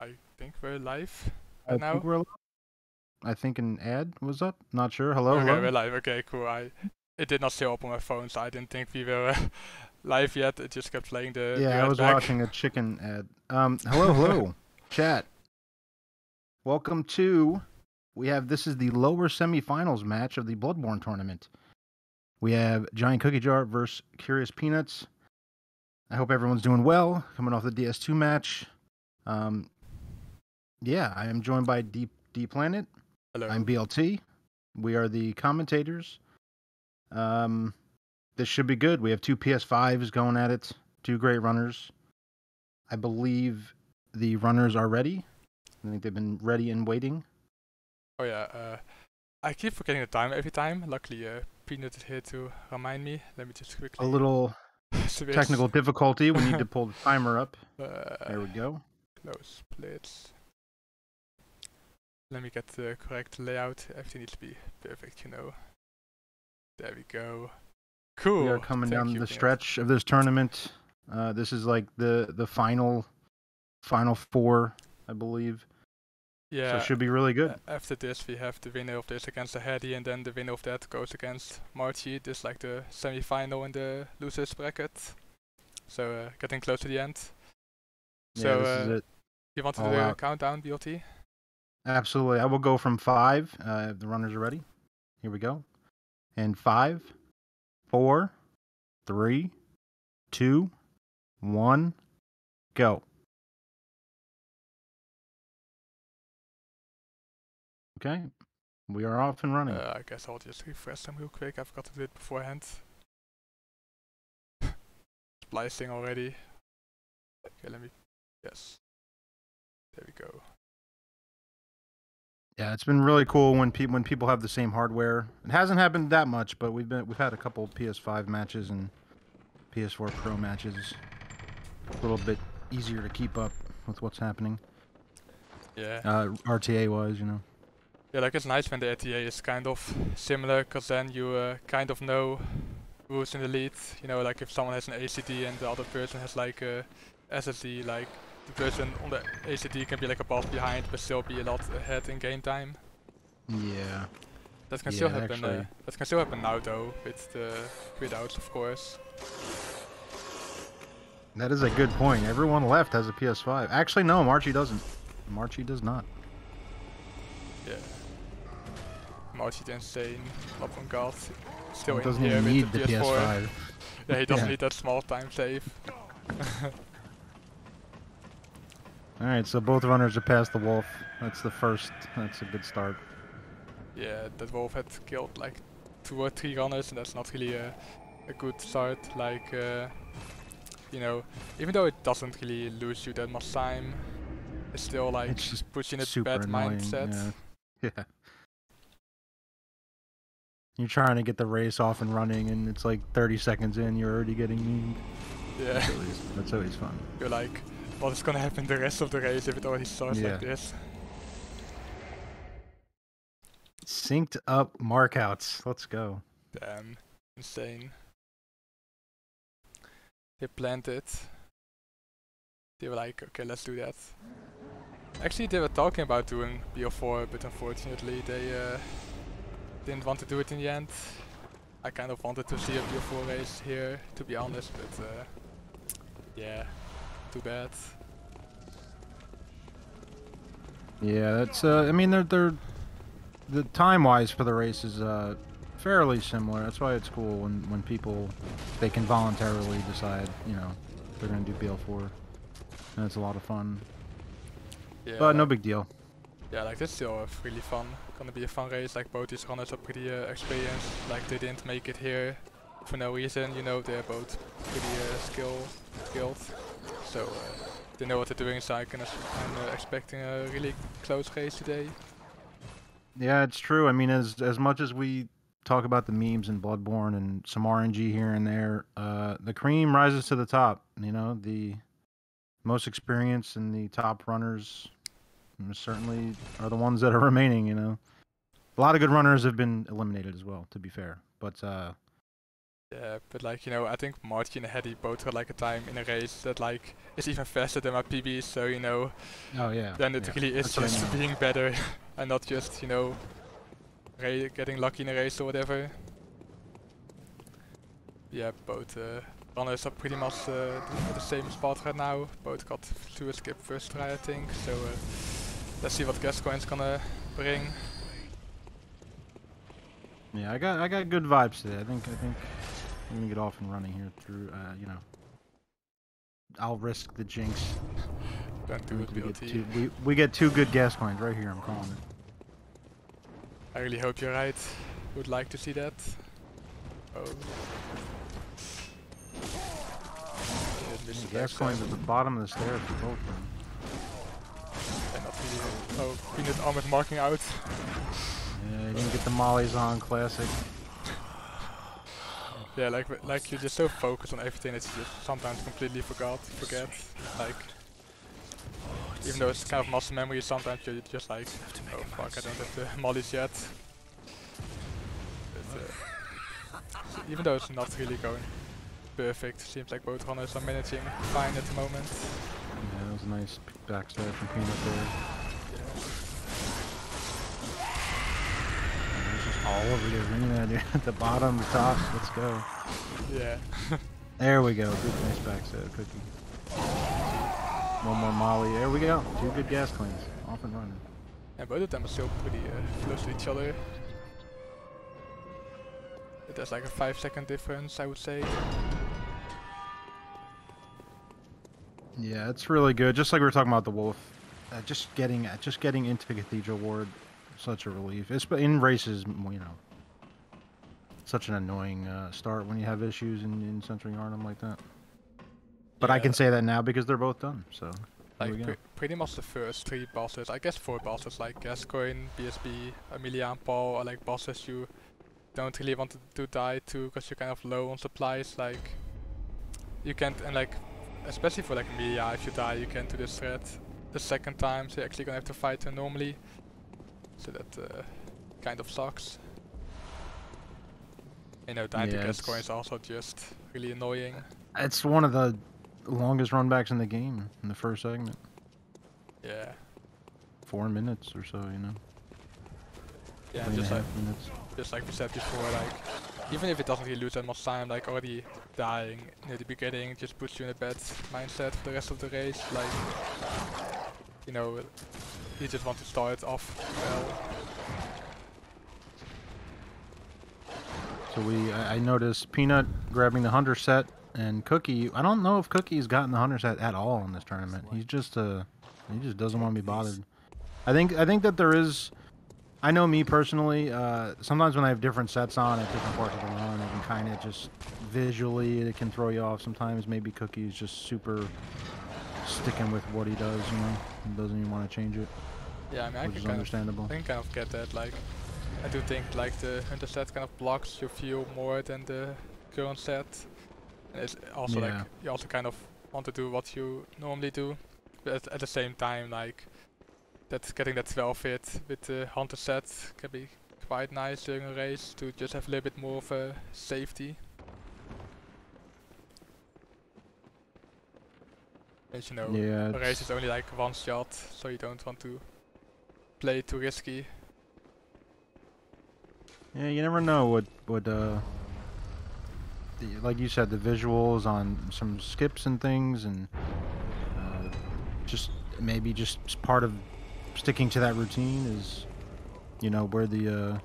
I think we're live I now. think we're live. I think an ad was up. Not sure. Hello, Okay, hello. we're live. Okay, cool. It did not show up on my phone, so I didn't think we were live yet. It just kept playing the Yeah, be I right was back. watching a chicken ad. Hello, hello, chat. Welcome to. This is the lower semifinals match of the Bloodborne tournament. We have GiantCookieJar versus Curious Peanuts. I hope everyone's doing well. Coming off the DS2 match. Yeah, I am joined by D Planet. Hello. I'm BLT. We are the commentators. This should be good. We have two PS5s going at it. Two great runners. I believe the runners are ready. I think they've been ready and waiting. Oh yeah. I keep forgetting the time every time. Luckily, Peanut is here to remind me. Let me just quickly. A little switch. technical difficulty. We need to pull the timer up. There we go. Close splits. Let me get the correct layout. Everything needs to be perfect, you know. There we go. Cool. We are coming Thank down you, the Peanut. stretch of this tournament. This is like the final four, I believe. Yeah. So it should be really good. After this, we have the winner of this against the Hedy, and then the winner of that goes against Marchie. This is like the semi-final in the losers bracket. So getting close to the end. Yeah, this is it. You want to All do a out. countdown, BLT? Absolutely. I will go from 5. If the runners are ready. Here we go. And 5, 4, 3, 2, 1, go. Okay, we are off and running. I guess I'll just refresh them real quick. I forgot to do it beforehand. Splicing already. Okay, let me. Yes. There we go. Yeah, it's been really cool when people have the same hardware. It hasn't happened that much, but we've had a couple PS5 matches and PS4 Pro matches. A little bit easier to keep up with what's happening. Yeah. RTA wise, you know. Yeah, like it's nice when the RTA is kind of similar, cause then you kind of know who's in the lead. You know, like if someone has an ACD and the other person has like a SSD, like the person on the ACD can be like a buff behind, but still be a lot ahead in game time. Yeah. That can Yeah, still happen. actually. That can still happen now though, with the quit-outs, of course. That is a good point. Everyone left has a PS5. Actually, no, Marchie doesn't. Marchie does not. Yeah. Marchie the Insane, Bloodborne God, still He in doesn't here even with need the the PS4. PS5. Yeah, he doesn't Yeah. need that small time save. Alright, so both runners are past the wolf. That's the first. That's a good start. Yeah, that wolf had killed like 2 or 3 runners, and that's not really a good start. Like, you know, even though it doesn't really lose you that much time, it's still like It's just pushing a super bad annoying. mindset. Yeah. You're trying to get the race off and running, and it's like 30 seconds in, you're already getting memed. Yeah. That's always fun. You're like, what is gonna happen the rest of the race if it already starts like this? Synced up markouts. Let's go. Damn. Insane. They planned it. They were like, okay, let's do that. Actually, they were talking about doing BO4, but unfortunately they didn't want to do it in the end. I kind of wanted to see a BO4 race here, to be honest, but yeah, too bad. Yeah, that's. I mean, they're the time-wise for the race is fairly similar. That's why it's cool when people they can voluntarily decide, you know, they're gonna do BL4, and it's a lot of fun. Yeah, But like, no big deal. Yeah, like this is still really fun. Gonna be a fun race. Like both these runners are pretty experienced. Like they didn't make it here for no reason. You know, they're both pretty skilled. So they know what they're doing. So I'm expecting a really close race today. Yeah, it's true. I mean, as much as we talk about the memes in Bloodborne and some RNG here and there, the cream rises to the top. You know, the most experienced and the top runners certainly are the ones that are remaining. You know, a lot of good runners have been eliminated as well. To be fair, but Yeah, but like, you know, I think Marty and Hedy both got like a time in a race that like is even faster than my PB, so you know, Oh yeah. then it Yeah. really is That's what I just mean. being better and not just, you know, getting lucky in a race or whatever. Yeah, both runners are pretty much at the same spot right now. Both got to skip first try, I think. So let's see what Gascoigne's gonna bring. Yeah, I got good vibes today. I think I'm gonna get off and running here through. You know, I'll risk the jinx. Don't do it, BLT. We get two good Gascoignes right here. I'm calling it. I really hope you're right. Would like to see that. Oh. Gascoigne's at the bottom of the stairs for both of them. And not really. Oh, Peanut armored marking out. Yeah, he didn't get the mollies on. Classic. Yeah, like you're just so focused on everything that you just sometimes completely forget. Like, even though it's kind of muscle memory, sometimes you're just like, oh fuck, I don't have the mollies yet. But, even though it's not really going perfect, seems like both runners are managing fine at the moment. Yeah, that was a nice backstab from Peanut there. All over the arena, dude. At the bottom, the top. Let's go. Yeah. There we go. Good, nice backstab, Cookie. One more molly. There we go. Two good Gascoignes. Off and running. And both of them are still pretty close to each other. There's like a 5-second difference, I would say. Yeah, it's really good. Just like we were talking about the wolf, just getting into Cathedral Ward, such a relief. It's in races, you know. Such an annoying start when you have issues in Central Yarnum like that. But yeah. I can say that now because they're both done. So like pretty much the first 3 bosses, I guess 4 bosses like Gascoigne, BSB, Amelia and Paul are like bosses you don't really want to die to because you're kind of low on supplies. Like you can't, and like especially for like Amelia, if you die you can't do this threat the second time, so you're actually gonna have to fight her normally. So that kind of sucks. You know, dying to Gascoigne is also just really annoying. It's one of the longest runbacks in the game in the first segment. Yeah. 4 minutes or so, you know. Yeah, just like we said before, like even if it doesn't really lose that much time, like already dying near the beginning just puts you in a bad mindset for the rest of the race. Like, you know, you just want to start off well. So I noticed Peanut grabbing the Hunter set, and Cookie. I don't know if Cookie's gotten the Hunter set at all in this tournament. He's just he just doesn't want to be bothered. I think that there is. I know me personally. Sometimes when I have different sets on at different parts of the run, it can kind of just visually it can throw you off. Sometimes maybe Cookie's just super sticking with what he does. You know, he doesn't even want to change it. Yeah, I mean, which is understandable. I can kind of get that. Like, I do think like the Hunter set kind of blocks your view more than the current set. And it's also like you also kind of want to do what you normally do, but at the same time, like getting that 12 hit with the Hunter set can be quite nice during a race to just have a little bit more of a safety. As you know, a race is only like one shot, so you don't want to play too risky. Yeah, you never know what like you said, the visuals on some skips and things, and just maybe just part of sticking to that routine is, you know, where the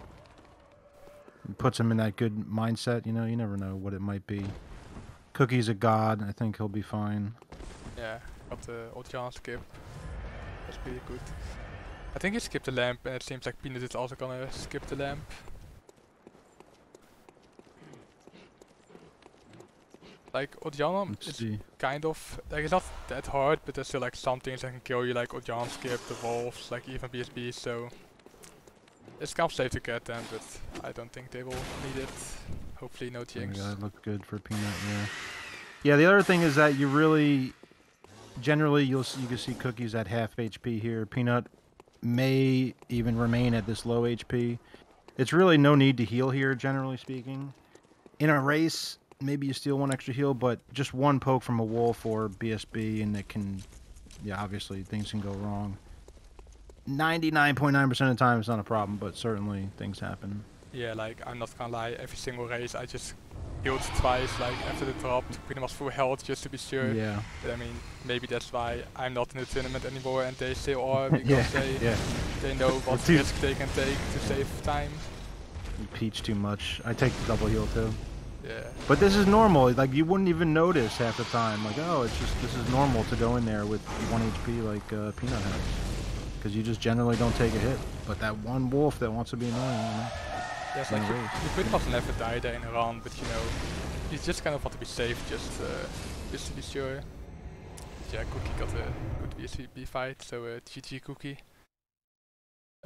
puts him in that good mindset. You know, you never know what it might be. Cookie's a god. I think he'll be fine. Yeah, got the Ocean skip. That's pretty good. I think he skipped the lamp, and it seems like Peanut is also gonna skip the lamp. Like Ocean is kind of like it's not that hard, but there's still like some things that can kill you, like Ocean skip, the wolves, like even BSB. So it's kind of safe to get them, but I don't think they will need it. Hopefully no jinx. Yeah, that looked good for Peanut. Yeah. Yeah. The other thing is that you really, generally, you can see Cookies at half HP here. Peanut may even remain at this low HP. It's really no need to heal here, generally speaking. in a race, maybe you steal one extra heal, but just one poke from a wolf or BSB, and it can, yeah, obviously things can go wrong. 99.9% of the time, it's not a problem, but certainly things happen. Yeah, like, I'm not gonna lie, every single race I just healed twice, like, after the drop, to pretty much full health, just to be sure. Yeah. But I mean, maybe that's why I'm not in the tournament anymore and they still are, because yeah. they know what risk they can take to save time. You peach too much. I take the double heal too. Yeah. But this is normal. Like, you wouldn't even notice half the time. Like, oh, it's just, this is normal to go in there with 1 HP like Peanut has. Because you just generally don't take a hit. But that one wolf that wants to be annoying, you know? Yeah, it's like you pretty much never die there in a run, but you know, you just kind of want to be safe, just to be sure. But yeah, Cookie got a good BSB fight, so GG Cookie.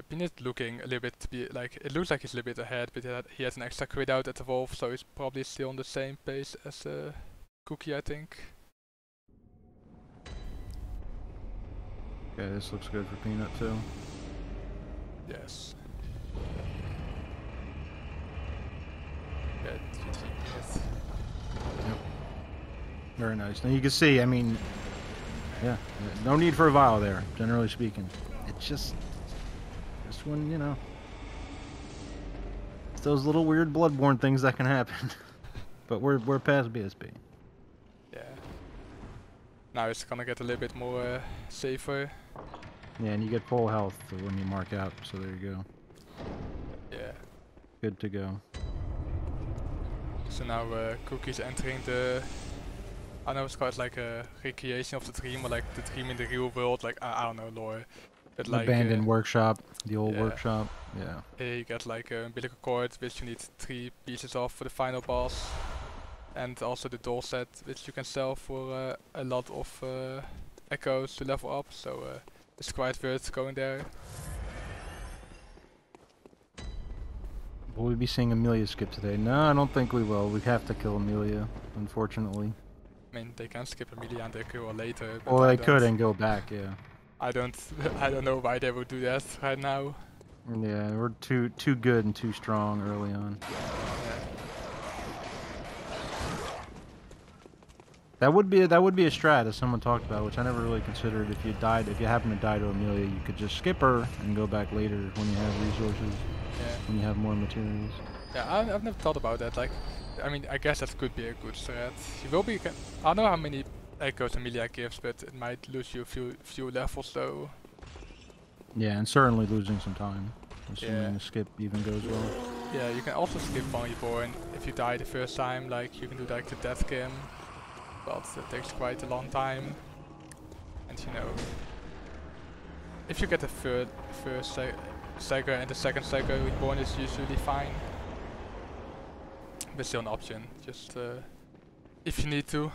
Peanut looking a little bit to be like, it looks like he's a little bit ahead, but he has an extra crit out at the wolf, so he's probably still on the same pace as Cookie, I think. Okay, this looks good for Peanut too. Yes. Yeah, GG Peanut. Yep. Very nice. Now you can see, I mean, yeah, no need for a vial there, generally speaking. It's just when, you know, it's those little weird Bloodborne things that can happen. But we're past BSB. Yeah. Now it's gonna get a little bit more safer. Yeah, and you get full health when you mark out, so there you go. Yeah. Good to go. So now Cookie's entering the, I know it's quite like a recreation of the dream, or like the dream in the real world, like, I don't know, lore. But like, abandoned workshop, the old workshop, yeah. Here you get like a umbilical cord, which you need 3 pieces of for the final boss. And also the doll set, which you can sell for a lot of echoes to level up, so it's quite worth going there. Will we be seeing Amelia skip today? No, I don't think we will. We have to kill Amelia, unfortunately. I mean, they can skip Amelia and they kill her later. But well, they could and go back, yeah. I don't know why they would do that right now. Yeah, we're too good and too strong early on. Yeah. That would be a strat, as someone talked about, which I never really considered. If you happen to die to Amelia, you could just skip her and go back later when you have resources, when you have more materials. Yeah, I've never thought about that. Like, I mean, I guess that could be a good strat. You will be. I don't know how many echoes Amelia gives, but it might lose you a few levels though. Yeah, and certainly losing some time, assuming the skip even goes well. Yeah, you can also skip on Reborn if you die the first time. Like, you can do like the death game. But that takes quite a long time, and you know, if you get the first Sega and the second Sega, Reborn is usually fine, but still an option, just if you need to.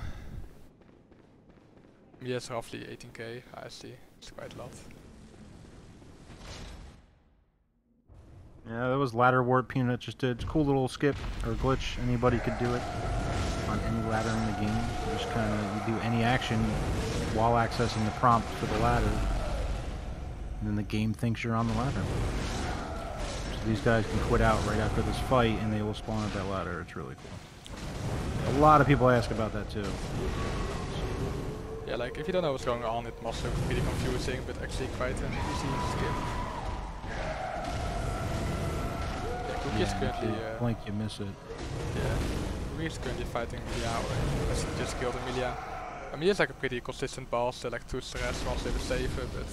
Yes, roughly 18k, I see, it's quite a lot. Yeah, that was ladder warp Peanut just did. It's a cool little skip or glitch, anybody could do it. On any ladder in the game, you just kind of you do any action while accessing the prompt for the ladder, and then the game thinks you're on the ladder. So these guys can quit out right after this fight, and they will spawn at that ladder. It's really cool. A lot of people ask about that too. Yeah, like if you don't know what's going on, it must look pretty confusing, but actually quite an easy skip. Yeah, Cookie is currently. Blink, you miss it. Yeah. He's currently fighting Amelia, or just killed Amelia. Amelia's like a pretty consistent boss, they're like 2 strats, one's a little safer, but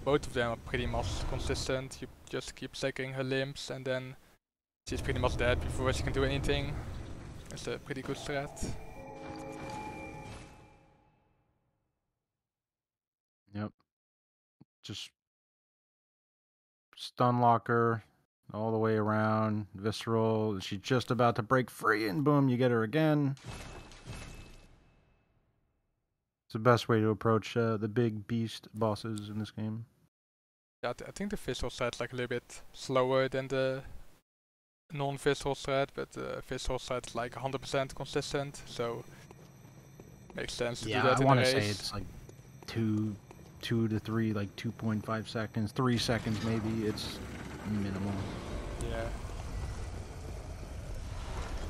both of them are pretty much consistent. You just keep stacking her limbs and then she's pretty much dead before she can do anything. It's a pretty good strat. Yep. Just stun locker all the way around, visceral. She's just about to break free, and boom, you get her again. It's the best way to approach the big beast bosses in this game. Yeah, I think the visceral strat's like a little bit slower than the non-visceral strat, but the visceral strat's like 100% consistent, so makes sense to do that in a race. Yeah, I want to say it's like 2 to 3, like 2.5 seconds, 3 seconds maybe. It's minimal. Yeah.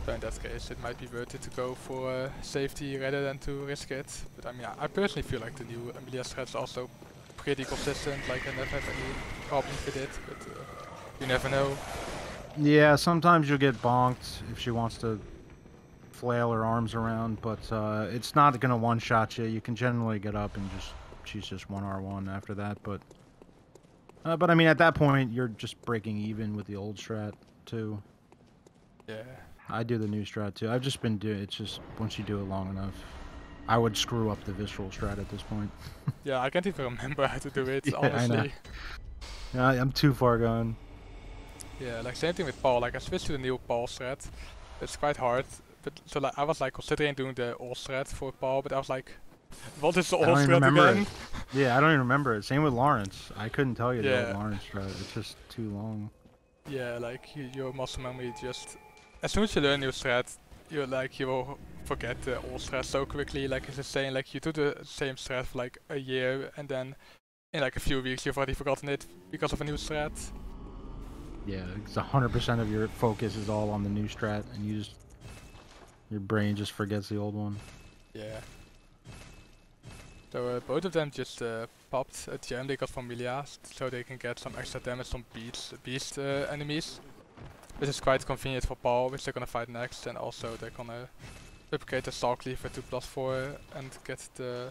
So in that case, it might be worth it to go for safety rather than to risk it. But I mean, I personally feel like the new Amelia strat's also pretty consistent. Like I never have any problem with it, but you never know. Yeah, sometimes you'll get bonked if she wants to flail her arms around, but it's not gonna one-shot you. You can generally get up and she's just 1R1 after that, but I mean, at that point, you're just breaking even with the old strat, too. Yeah. I do the new strat, too. I've just been doing it. It's just, once you do it long enough, I would screw up the visceral strat at this point. Yeah, I can't even remember how to do it, Yeah, honestly. I know. Yeah, I'm too far gone. Yeah, like same thing with Paul. Like I switched to the new Paul strat. It's quite hard, but so like I was like considering doing the all strat for Paul, but I was like, what is the all strat again? Yeah, I don't even remember it. Same with Lawrence. I couldn't tell you the Yeah. Lawrence strat. It's just too long. Yeah, like your muscle memory just as soon as you learn new strat, you will forget the old strat so quickly. Like it's insane. Like you do the same strat for like a year, and then in like a few weeks you've already forgotten it because of a new strat. Yeah, it's 100% of your focus is all on the new strat, and your brain just forgets the old one. Yeah. So both of them just popped a gem they got from Milia, so they can get some extra damage from beast enemies. Which is quite convenient for Paul, which they're gonna fight next, and also they're gonna upgrade the Stalk Cleaver to +4 and get the...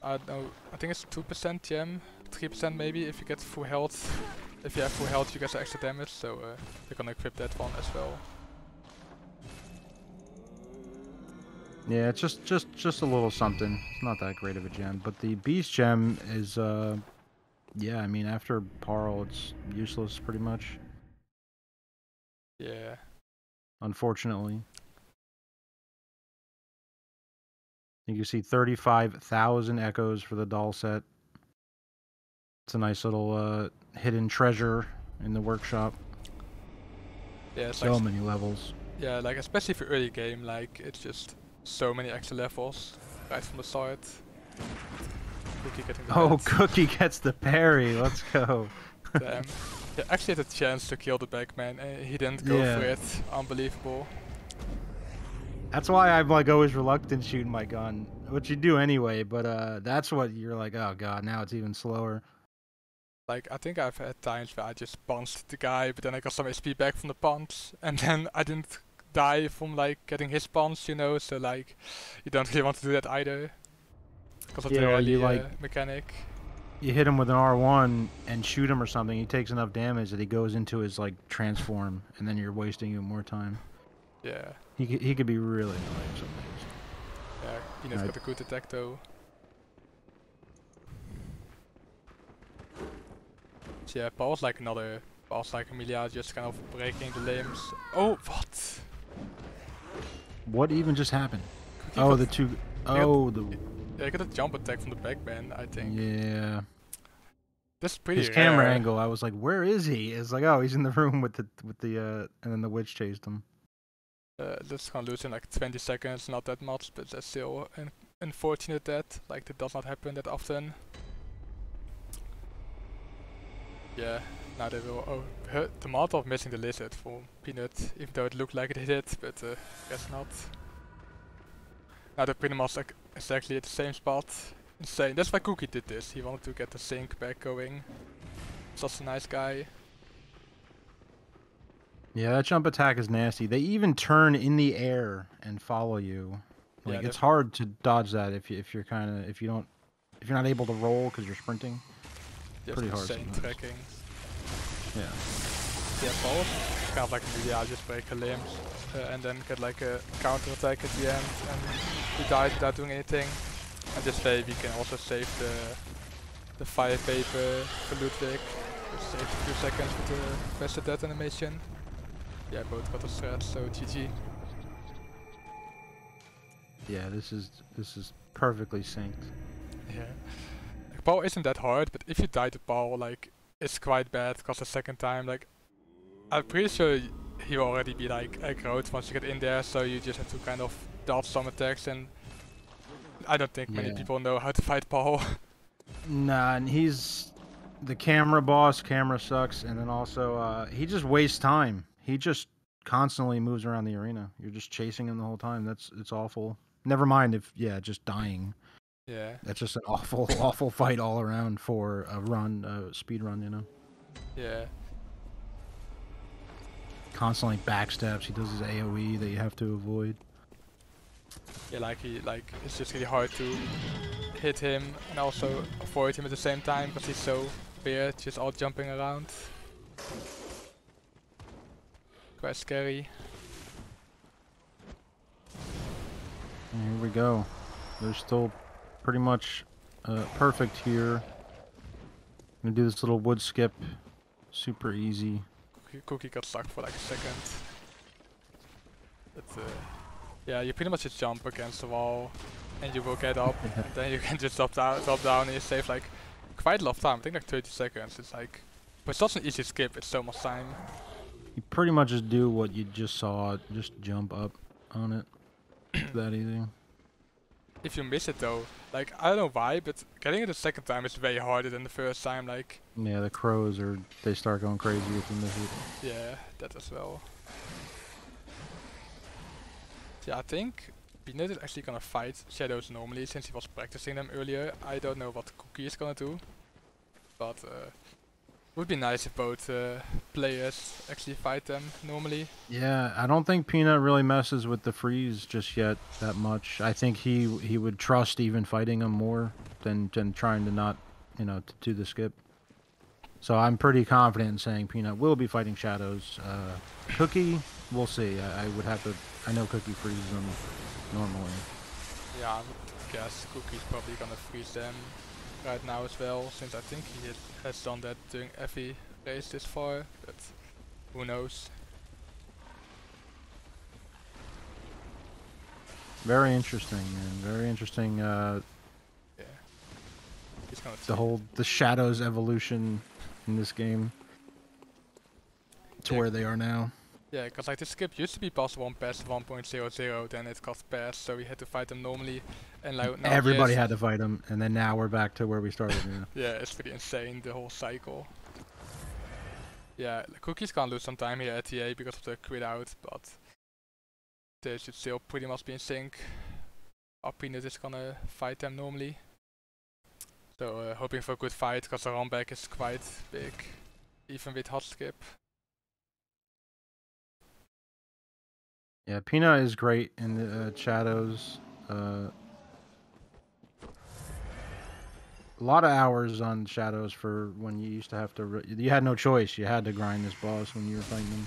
I don't know, I think it's 2% gem, 3% maybe if you get full health. If you have full health you get some extra damage, so they're gonna equip that one as well. Yeah, it's just a little something. It's not that great of a gem, but the beast gem is yeah, I mean after Parl it's useless pretty much. Yeah. Unfortunately. I think you see 35,000 echoes for the doll set. It's a nice little hidden treasure in the workshop. Yeah, it's so like many levels. Yeah, like especially for early game, like it's just so many extra levels right from the start. Cookie getting the hit. Cookie gets the parry. Let's go. Damn. Yeah, actually had a chance to kill the Bagman and he didn't go for it. Unbelievable. That's why I'm like always reluctant shooting my gun, which you do anyway, but that's what you're like, oh god, now it's even slower. Like I think I've had times where I just punched the guy, but then I got some HP back from the punch, and then I didn't die from like getting his punch, you know, so like you don't really want to do that either. Because of the rally mechanic. You hit him with an R1 and shoot him or something, he takes enough damage that he goes into his like transform, and then you're wasting even more time. Yeah. He could be really annoying sometimes. Yeah, Peanut's got a good attack though. So yeah, Paul's like another boss like Amelia, just kind of breaking the limbs. Oh, what? What even just happened? Cookie the two... Yeah, he got a jump attack from the Bagman, I think. Yeah. That's pretty His camera angle, I was like, where is he? It's like, oh, he's in the room with the and then the witch chased him. That's gonna lose in like 20 seconds, not that much, but that's still unfortunate that, like, that does not happen that often. Yeah, now they will... Oh, the Molotov missing the lizard for Peanut, even though it looked like it hit it, but guess not. Now they're pretty much like exactly at the same spot. Insane. That's why Cookie did this. He wanted to get the sync back going. Such a nice guy. Yeah, that jump attack is nasty. They even turn in the air and follow you. Like it's hard to dodge that if you're not able to roll because you're sprinting. Just pretty hard. Insane tracking. Yeah. Yeah, Paul. Kind of like Amelia, just break her limbs and then get like a counter attack at the end, and he died without doing anything. And this way we can also save the fire paper for Ludwig. Just save a few seconds with the faster death animation. Yeah, both got a strat, so GG. Yeah, this is perfectly synced. Yeah. Like, Paul isn't that hard, but if you die to Paul, like, it's quite bad, because the second time, like, I'm pretty sure he will already be like aggroed once you get in there, so you just have to kind of dodge some attacks, and I don't think many people know how to fight Paul. Nah, and he's the camera boss, camera sucks, and then also he just wastes time. He just constantly moves around the arena. You're just chasing him the whole time. It's awful. Never mind if just dying. Yeah. That's just an awful awful fight all around for a run, speed run. You know. Yeah. Constantly backsteps. He does his AOE that you have to avoid. Yeah, it's just really hard to hit him and also avoid him at the same time because he's so weird, just all jumping around. Quite scary. And here we go. They're still pretty much perfect here. Gonna do this little wood skip. Super easy. Cookie got stuck for like a second. But yeah, you pretty much just jump against the wall and you will get up and then you can just drop down and you save like quite a lot of time. I think like 30 seconds. It's like, but it's such an easy skip, it's so much time. You pretty much just do what you just saw, just jump up on it. It's that easy. If you miss it though, like I don't know why, but getting it the second time is way harder than the first time. Like yeah, the crows they start going crazy if you miss it. Yeah, that as well. Yeah, I think Peanut is actually gonna fight Shadows normally since he was practicing them earlier. I don't know what Cookie is gonna do, but would be nice if both players actually fight them normally. Yeah, I don't think Peanut really messes with the freeze just yet that much. I think he would trust even fighting him more than trying to not, to do the skip. So I'm pretty confident in saying Peanut will be fighting Shadows. Cookie, we'll see. I would have to. I know Cookie freezes them normally. Yeah, I would guess Cookie's probably gonna freeze them right now as well, since I think he has done that during every race this far, but who knows. Very interesting, man. Very interesting. Yeah. He's gonna the Shadows evolution in this game to where they are now. Yeah, because like this skip used to be possible on patch 1.00, then it got patched, so we had to fight them normally, and like now everybody had to fight them, and then now we're back to where we started. Yeah, it's pretty insane, the whole cycle. Yeah, the Cookies can't lose some time here at TA because of the quit out, but they should still pretty much be in sync. Our Peanut is gonna fight them normally. So hoping for a good fight, because the run back is quite big, even with hot skip. Yeah, Peanut is great in the Shadows. A lot of hours on Shadows for when you used to have to. You had no choice. You had to grind this boss when you were fighting him.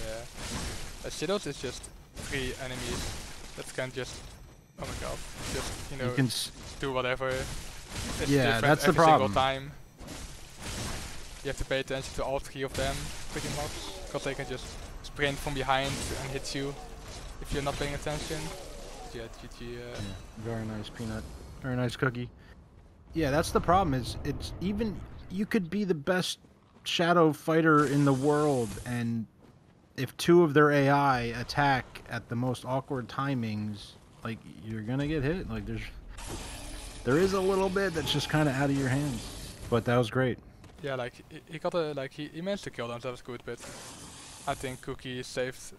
Yeah. Shadows is just 3 enemies that can just. Oh my god. Just, you can do whatever. It's yeah, that's the every problem. Single time. You have to pay attention to all 3 of them, pretty much. Because they can just sprint from behind and hit you if you're not paying attention. Yeah, GG. Yeah, very nice, Peanut. Very nice, Cookie. Yeah, that's the problem. It's even you could be the best shadow fighter in the world, and if 2 of their AI attack at the most awkward timings, like you're gonna get hit. Like there is a little bit that's just kind of out of your hands. But that was great. Yeah, like he got he managed to kill them. So that was good, but I think Cookie saved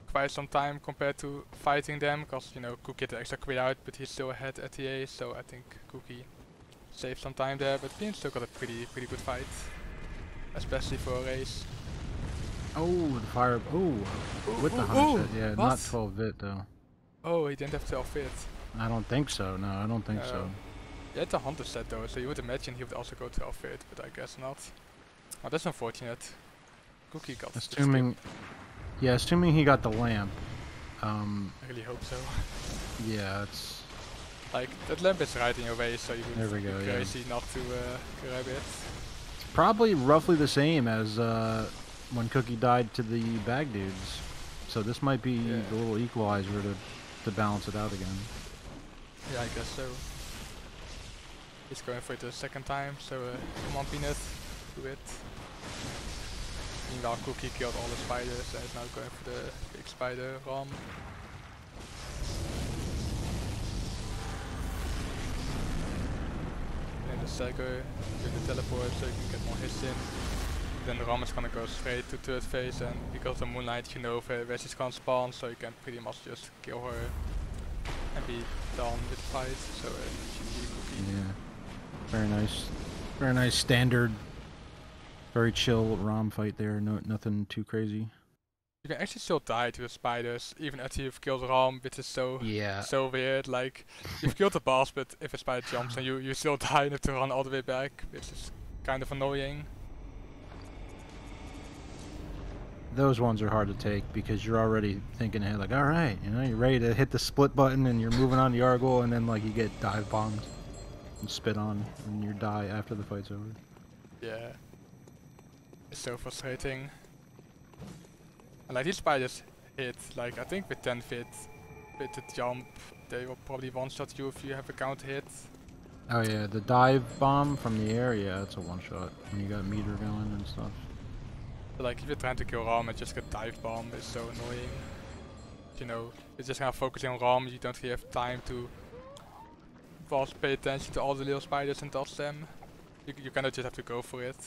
quite some time compared to fighting them, because Cookie had the extra quit out, but he's still ahead at TA, so I think Cookie saved some time there. But Bean still got a pretty good fight, especially for a race. Oh, the fire! Oh, with the 100 set, yeah, what? not 12-bit though. Oh, he didn't have 12-bit. I don't think so. No, I don't think so. He had the 100 set though, so you would imagine he would also go 12-bit, but I guess not. Oh, that's unfortunate. Cookie got. Assuming he got the lamp. I really hope so. Yeah, it's like that lamp is right in your way, so you would be crazy not to grab it. It's probably roughly the same as when Cookie died to the bag dudes. So this might be the little equalizer to balance it out again. Yeah, I guess so. He's going for it the second time, so come on Peanut, do it. Meanwhile Cookie killed all the spiders and is now going for the big spider run. And the Stagger doing the teleport so you can get more hits in. then Ram is gonna go straight to third phase, and because the Moonlight, you know where she's gonna spawn, so you can pretty much just kill her and be done with the fight. So GG Cookie. Yeah. Very nice. Very nice standard. Very chill Ram fight there. No, nothing too crazy. You can actually still die to the spiders, even after you've killed Ram, which is so weird. Like, you've killed the boss, but if a spider jumps on you, you still die and have to run all the way back, which is kind of annoying. Those ones are hard to take because you're already thinking ahead, like, all right, you know, you're ready to hit the split button and you're moving on to Yargle, and then like you get dive bombed and spit on, and you die after the fight's over. Yeah, it's so frustrating. And like these spiders hit, like I think with 10 feet, with the jump, they will probably one-shot you if you have a counter hit. Oh yeah, the dive bomb from the air, yeah, it's a one-shot when you got meter going and stuff. But like if you're trying to kill Ram and just get dive bomb, it's so annoying. You know, you're just kind of focusing on Ram, you don't really have time to pay attention to all the little spiders and dodge them. You kind of just have to go for it.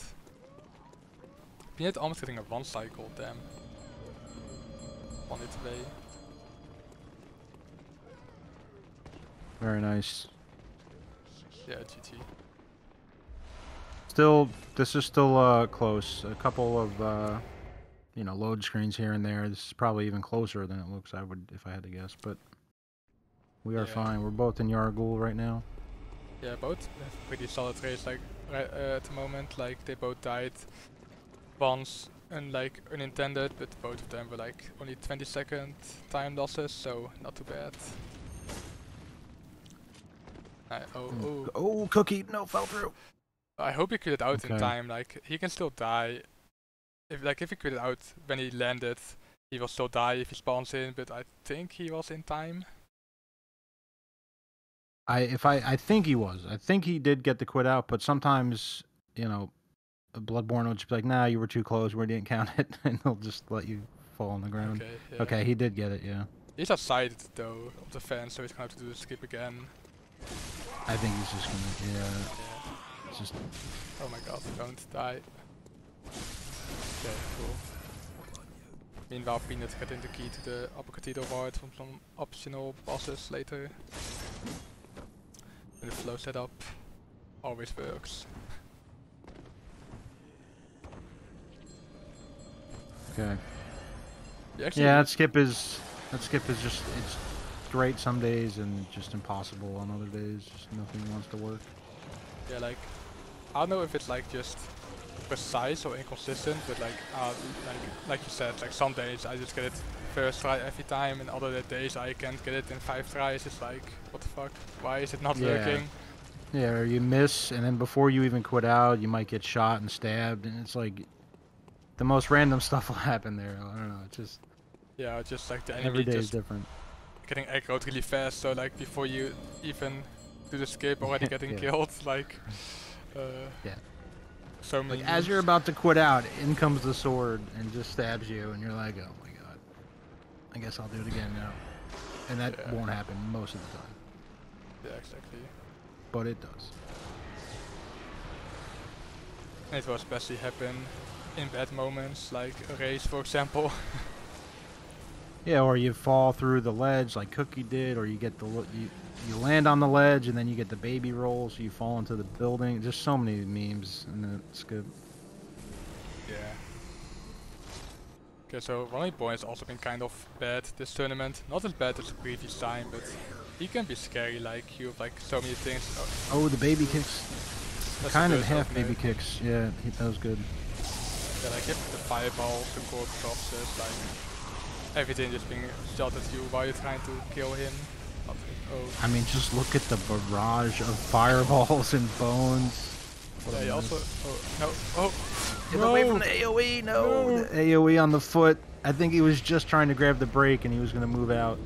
Peanut almost getting a one cycle, damn. On its way. Very nice. Yeah, GG. Still, this is still close. A couple of you know, load screens here and there. This is probably even closer than it looks. I would, if I had to guess, but we are fine. We're both in Yargul right now. Yeah, both have pretty solid race. Like at the moment, like they both died once and like unintended, but both of them were like only 20-second time losses, so not too bad. Oh, Cookie, no, fell through. I hope he cleared out in time. Like he can still die. If he cleared out when he landed, he will still die if he spawns in. But I think he was in time. I think he was. I think he did get the quit out, but sometimes, you know, Bloodborne will just be like, nah, you were too close, we didn't count it, and they'll just let you fall on the ground. Okay, yeah. Okay, he did get it, yeah. He's outside though of the fence, so he's gonna have to do the skip again. I think he's just gonna, yeah. It's just... Oh my god, don't die. Okay, cool. Meanwhile, Peanut getting the key to the upper cathedral ward from some optional bosses later. And the flow setup always works. Okay. Yeah, that skip is just, it's great some days and just impossible on other days. Just nothing wants to work. Yeah, like I don't know if it's like just precise or inconsistent, but like you said, like some days I just get it first try every time, and other days I can't get it in 5 tries. It's like, what the fuck? Why is it not working? Yeah, or you miss, and then before you even quit out, you might get shot and stabbed, and it's like the most random stuff will happen there. I don't know, it's just... Yeah, just like the enemy every day is different. Getting aggroed really fast, so like before you even do the skip, already getting killed, like... yeah. So many like, as you're about to quit out, in comes the sword and just stabs you, and you're like, oh my god. I guess I'll do it again now. And that won't happen most of the time. Yeah, exactly. But it does. And it will especially happen in bad moments, like a race, for example. Yeah, or you fall through the ledge like Cookie did, or you get the you land on the ledge and then you get the baby roll, so you fall into the building. Just so many memes, and it's good. Yeah. Okay, so Bloodborne has also been kind of bad this tournament. Not as bad as the previous time, but he can be scary. Like you have like so many things. Oh, the baby kicks. Kind of half baby kicks. Yeah, that was good. Yeah, like you have the fireballs, the core corpses, like everything just being shot at you while you're trying to kill him. I mean, just look at the barrage of fireballs and bones. Yeah, he also... Get away from the AoE, no! The AoE on the foot. I think he was just trying to grab the brake and he was going to move out.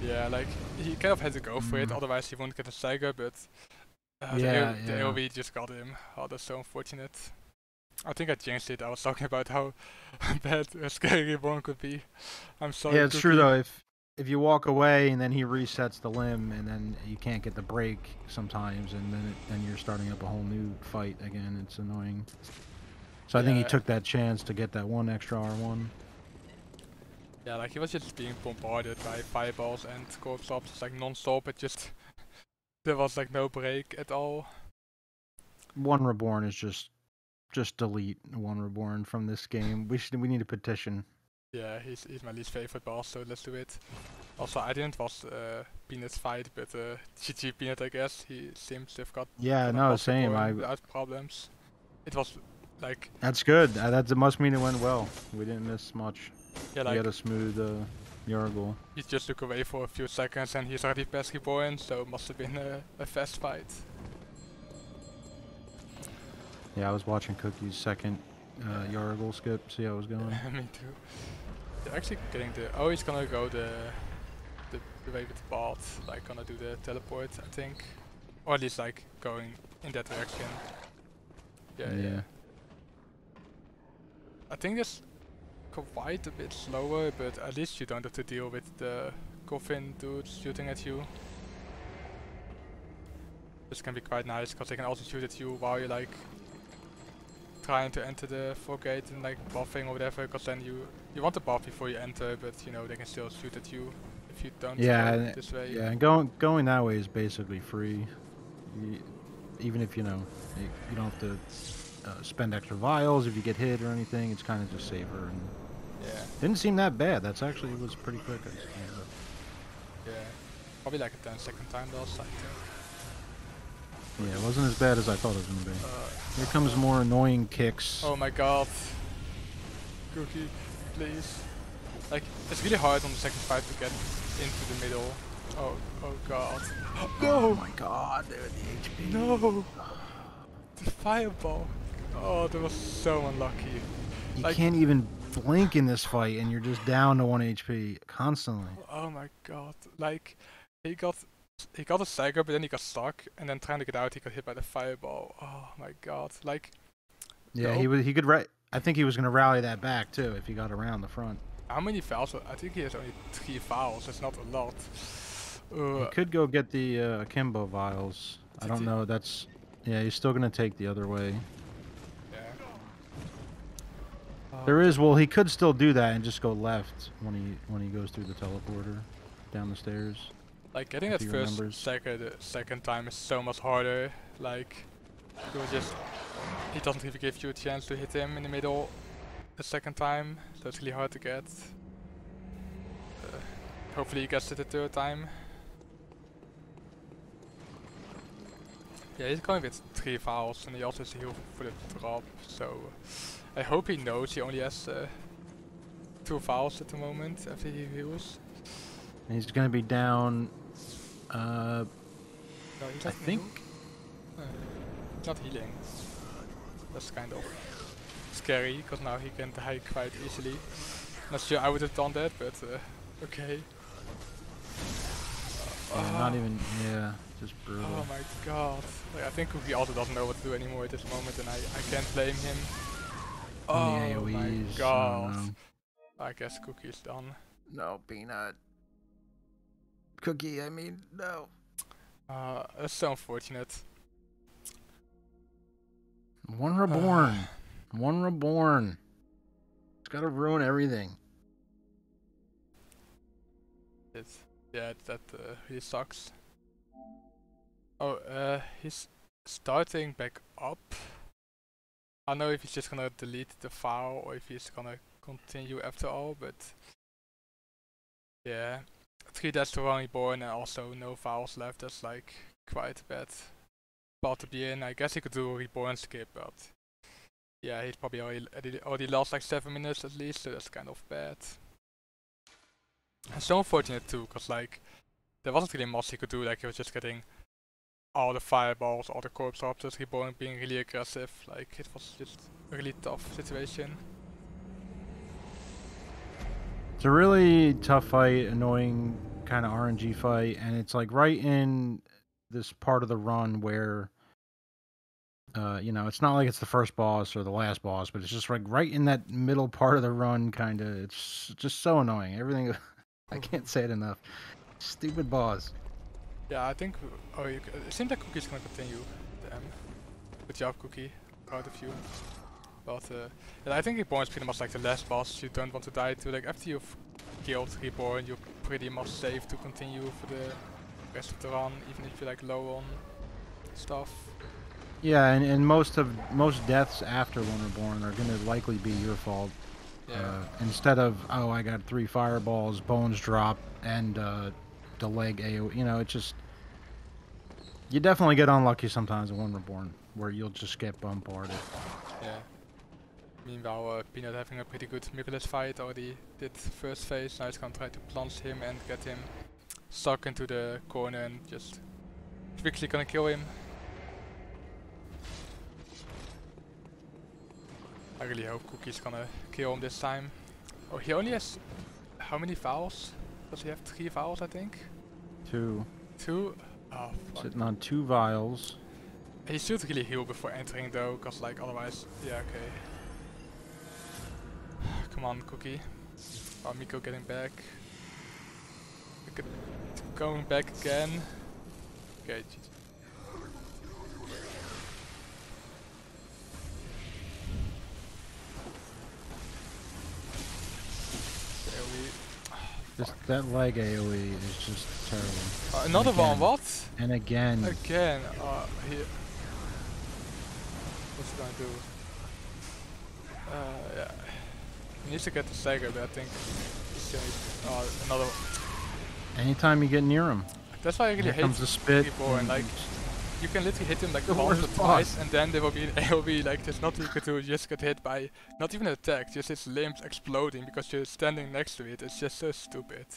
Yeah, like, he kind of had to go for it, otherwise he wouldn't get a Saiga, but... the AoE just got him. Oh, that's so unfortunate. I think I jinxed it. I was talking about how bad a scary Reborn could be. I'm sorry. Yeah, it's true though. If you walk away and then he resets the limb and then you can't get the break sometimes, and then you're starting up a whole new fight again. It's annoying. So I think he took that chance to get that one extra R1. Yeah, like he was just being bombarded by fireballs and corpse ops like non-stop. It just there was like no break at all. One Reborn is just delete One Reborn from this game. We need a petition. Yeah, he's my least favorite boss, so let's do it. Also, I didn't watch Peanut's fight, but GG Peanut, I guess. He seems to have got same. without problems. It was like that's good. That must mean it went well. We didn't miss much. yeah, like we had a smooth Yargle. He just took away for a few seconds and he's already past Reborn, so it must have been a fast fight. Yeah, I was watching Cookie's second Yargle skip, see how it was going. Me too. They're actually getting the... Oh, he's gonna go the way with the bot, like gonna do the teleport, I think. Or at least like going in that direction. Yeah. I think it's quite a bit slower, but at least you don't have to deal with the coffin dudes shooting at you. This can be quite nice, because they can also shoot at you while you're like trying to enter the fog gate and like buffing or whatever, because then you want to buff before you enter, but you know they can still shoot at you if you don't go this way. Yeah, and going that way is basically free. Even if you don't have to spend extra vials if you get hit or anything. It's kind of just safer. And didn't seem that bad. That's actually was pretty quick. Yeah, probably like a 10-second time loss, I think. Yeah, it wasn't as bad as I thought it was gonna be. Here comes more annoying kicks. Oh my god. Cookie, please. Like, it's really hard on the second fight to get into the middle. Oh god. No! Oh my god, dude, the HP. No! The fireball. Oh, that was so unlucky. You can't even blink in this fight and you're just down to 1 HP constantly. Oh my god. Like, he got a stagger, but then he got stuck, and then trying to get out, he got hit by the fireball. Oh my god. Like, yeah, he could I think he was gonna rally that back too if he got around the front. How many fouls? I think he has only 3 fouls. That's not a lot. He could go get the Akimbo vials. I don't know. That's he's still gonna take the other way. Yeah. There is he could still do that and just go left when he goes through the teleporter down the stairs. Like getting that first second time is so much harder. Like he doesn't even give you a chance to hit him in the middle the second time, so it's really hard to get. Hopefully he gets it the third time. Yeah, he's going with 3 fouls and he also has to heal for the drop, so I hope he knows he only has 2 fouls at the moment after he heals. And he's gonna be down. No, I think. He's not healing. That's kind of scary, because now he can die quite easily. Not sure I would have done that, but okay. Not even. Yeah, just brutal. Oh my god. Like, I think Cookie also doesn't know what to do anymore at this moment, and I can't blame him. Oh my god. I guess Cookie's done. No, Peanut. Cookie, I mean, no. That's so unfortunate. One Reborn. One Reborn. It's gotta ruin everything. Yeah, that really sucks. Oh, he's starting back up. I don't know if he's just gonna delete the file or if he's gonna continue after all, but yeah. 3 deaths to one Reborn and also no files left. That's like quite bad spot to be in. I guess he could do a Reborn skip, but yeah, he's probably already lost like 7 minutes at least, so that's kind of bad. And so unfortunate too, cause like there wasn't really much he could do. Like he was just getting all the fireballs, all the corpse raptors, Reborn being really aggressive. Like it was just a really tough situation. It's a really tough fight, annoying kind of RNG fight, and it's like right in this part of the run where, it's not like it's the first boss or the last boss, but it's just like right in that middle part of the run, kind of. It's just so annoying. Everything, I can't say it enough. Stupid boss. Yeah, I think. It seems like Cookie's gonna continue. Damn. Good job, Cookie. Proud of you. But and I think Reborn is pretty much like the last boss you don't want to die to. Like after you've killed Reborn, you're pretty much safe to continue for the rest of the run, even if you're like low on stuff. Yeah, and most deaths after One Reborn are gonna likely be your fault. Yeah. Instead of, oh, I got 3 fireballs, bones drop, and the leg AoE, you know, it's just... You definitely get unlucky sometimes in One Reborn, where you'll just get bombarded. Yeah. Meanwhile, Peanut having a pretty good mirrorless fight, already did first phase, now he's gonna try to plunge him and get him stuck into the corner and just quickly gonna kill him. I really hope Cookie's gonna kill him this time. Oh, he only has... How many vials? Does he have 3 vials, I think? 2. 2? Oh, fuck. Sitting on 2 vials. He should really heal before entering though, cause like otherwise... Yeah, okay. Come on, Cookie. Oh, Miko getting back. Going back again. Okay, GG. That leg AoE is just terrible. Another one, what? And again. Again. What's he gonna do? Yeah. He needs to get the stagger, but I think he's another one. Anytime you get near him. That's why I really hate the spit people and like you can literally hit him like once or twice and then there will be an AoE, like there's nothing you can do, you just get hit by not even an attack, just his limbs exploding because you're standing next to it. It's just so stupid.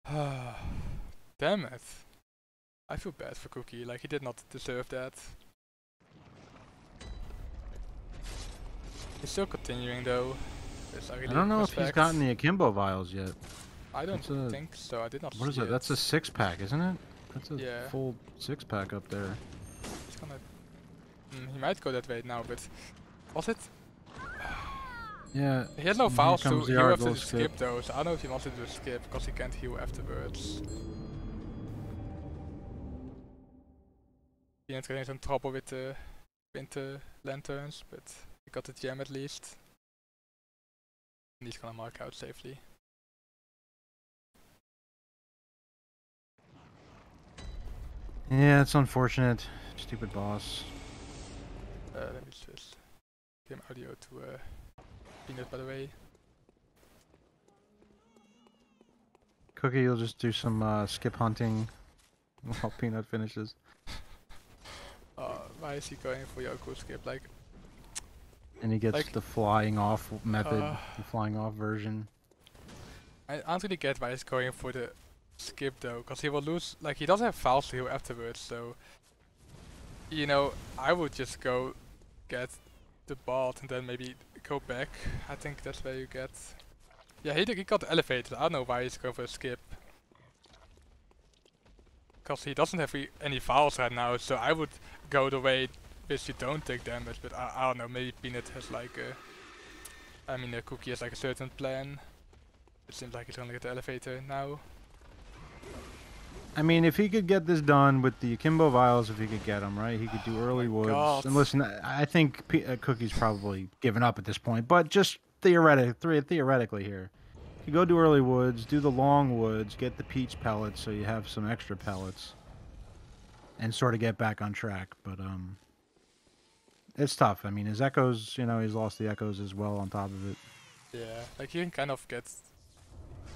Damn it. I feel bad for Cookie, like he did not deserve that. He's still continuing though. I don't know if he's gotten the Akimbo vials yet. I don't think so, I did not see it. What is it? That's a 6-pack, isn't it? That's a yeah. full 6-pack up there. He's gonna... he might go that way now, but... Was it? Yeah. He has no files to heal after the skip though, so I don't know if he wants to do a skip, because he can't heal afterwards. He ain't getting some trouble with the winter lanterns, but he got the gem at least. And he's gonna mark out safely. Yeah, it's unfortunate. Stupid boss. Let me switch game audio to Peanut, by the way. Cookie, you'll just do some skip hunting while Peanut finishes. Why is he going for Yoko skip? Like, and he gets the flying off method, the flying off version. I don't really get why he's going for the skip though, because he will lose, like he doesn't have files to heal afterwards, so you know, I would just go get the bot and then maybe go back. I think that's where you get... Yeah, he got elevated, I don't know why he's going for a skip. Because he doesn't have any files right now, so I would go the way which you don't take damage, but I don't know, maybe Peanut has like a... I mean, Cookie has like a certain plan. It seems like he's gonna get the elevator now. I mean, if he could get this done with the Akimbo vials, if he could get them, right? He could do early woods. God. And listen, I think Cookie's probably given up at this point, but just theoretically here. You go do early woods, do the long woods, get the peach pellets so you have some extra pellets, and sort of get back on track. But it's tough. I mean, his echoes, you know, he's lost the echoes as well on top of it. Yeah, like you can kind of get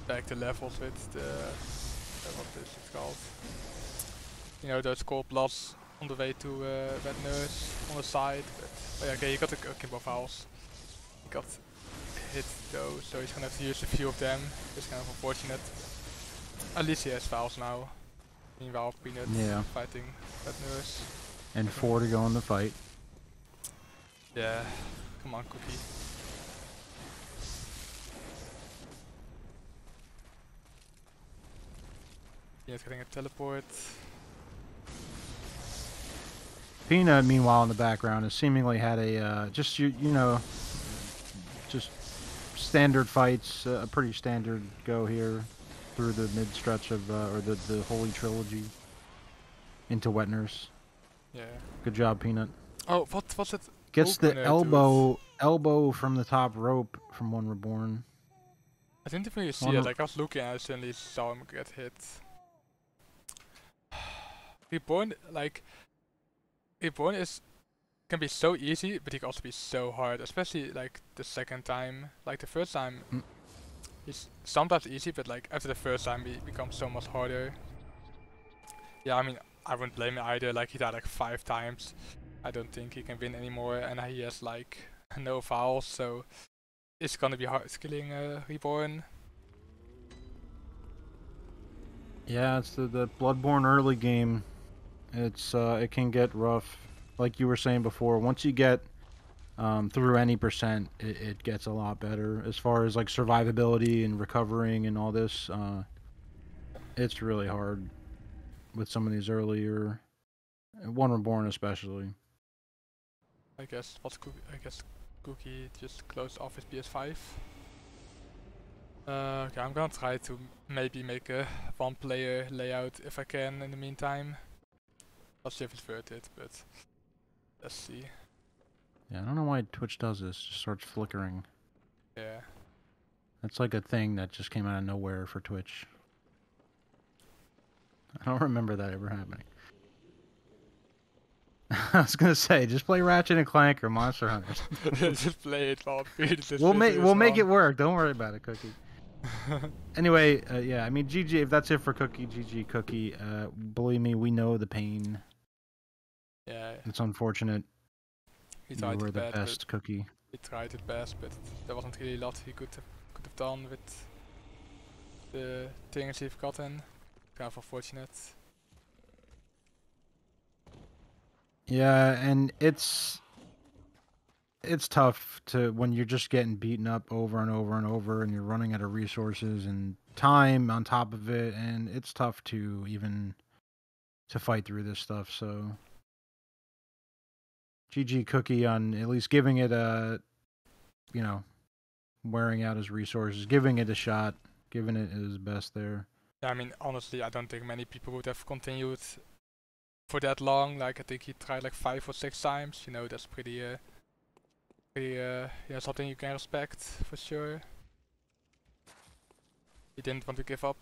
back to levels with the... what is it called? You know, those cold bloods on the way to Red Nurse on the side. But, oh yeah, okay, he got the Kimbo files. He got hit though, so he's gonna have to use a few of them. It's kind of unfortunate. At least he has files now. Meanwhile, Peanut fighting Red Nurse. And 4 to go in the fight. Yeah, come on, Cookie. He's getting a teleport. Peanut, meanwhile, in the background, has seemingly had a just you know, just standard fights, a pretty standard go here through the mid stretch of or the Holy Trilogy into Wet Nurse. Yeah. Good job, Peanut. Oh, what was it? Gets the opener, elbow from the top rope from One Reborn. I didn't really see it. Like I was looking and I suddenly saw him get hit. Reborn, Reborn can be so easy, but he can also be so hard, especially like the second time. Like the first time, he's sometimes easy, but like after the first time, he becomes so much harder. Yeah, I mean, I wouldn't blame him either. Like he died like 5 times. I don't think he can win anymore, and he has like no fouls, so it's gonna be hard killing Reborn. Yeah, it's the Bloodborne early game. It's it can get rough, like you were saying before. Once you get through any percent, it gets a lot better as far as like survivability and recovering and all this. It's really hard with some of these earlier One Reborn especially. I guess Cookie just closed off his PS5. Okay, I'm gonna try to maybe make a 1-player layout if I can in the meantime. I'll see if it's worth it, but let's see. Yeah, I don't know why Twitch does this. Just starts flickering. Yeah. That's like a thing that just came out of nowhere for Twitch. I don't remember that ever happening. I was gonna say, just play Ratchet and Clank or Monster Hunters. Just play it while we'll make it work. Don't worry about it, Cookie. Anyway, yeah, I mean, GG. If that's it for Cookie, GG Cookie. Believe me, we know the pain. Yeah. It's unfortunate. He tried you were it the bad, best, Cookie. He tried it best, but there wasn't really a lot he could have done with the things he've gotten. Kind of unfortunate. Yeah, and it's tough to when you're just getting beaten up over and over and over, and you're running out of resources and time on top of it, and it's tough to even to fight through this stuff. So, GG Cookie on at least giving it a, wearing out his resources, giving it a shot, giving it his best there. Yeah, I mean, honestly, I don't think many people would have continued for that long. Like, I think he tried like 5 or 6 times. You know, that's pretty, yeah, something you can respect for sure. He didn't want to give up.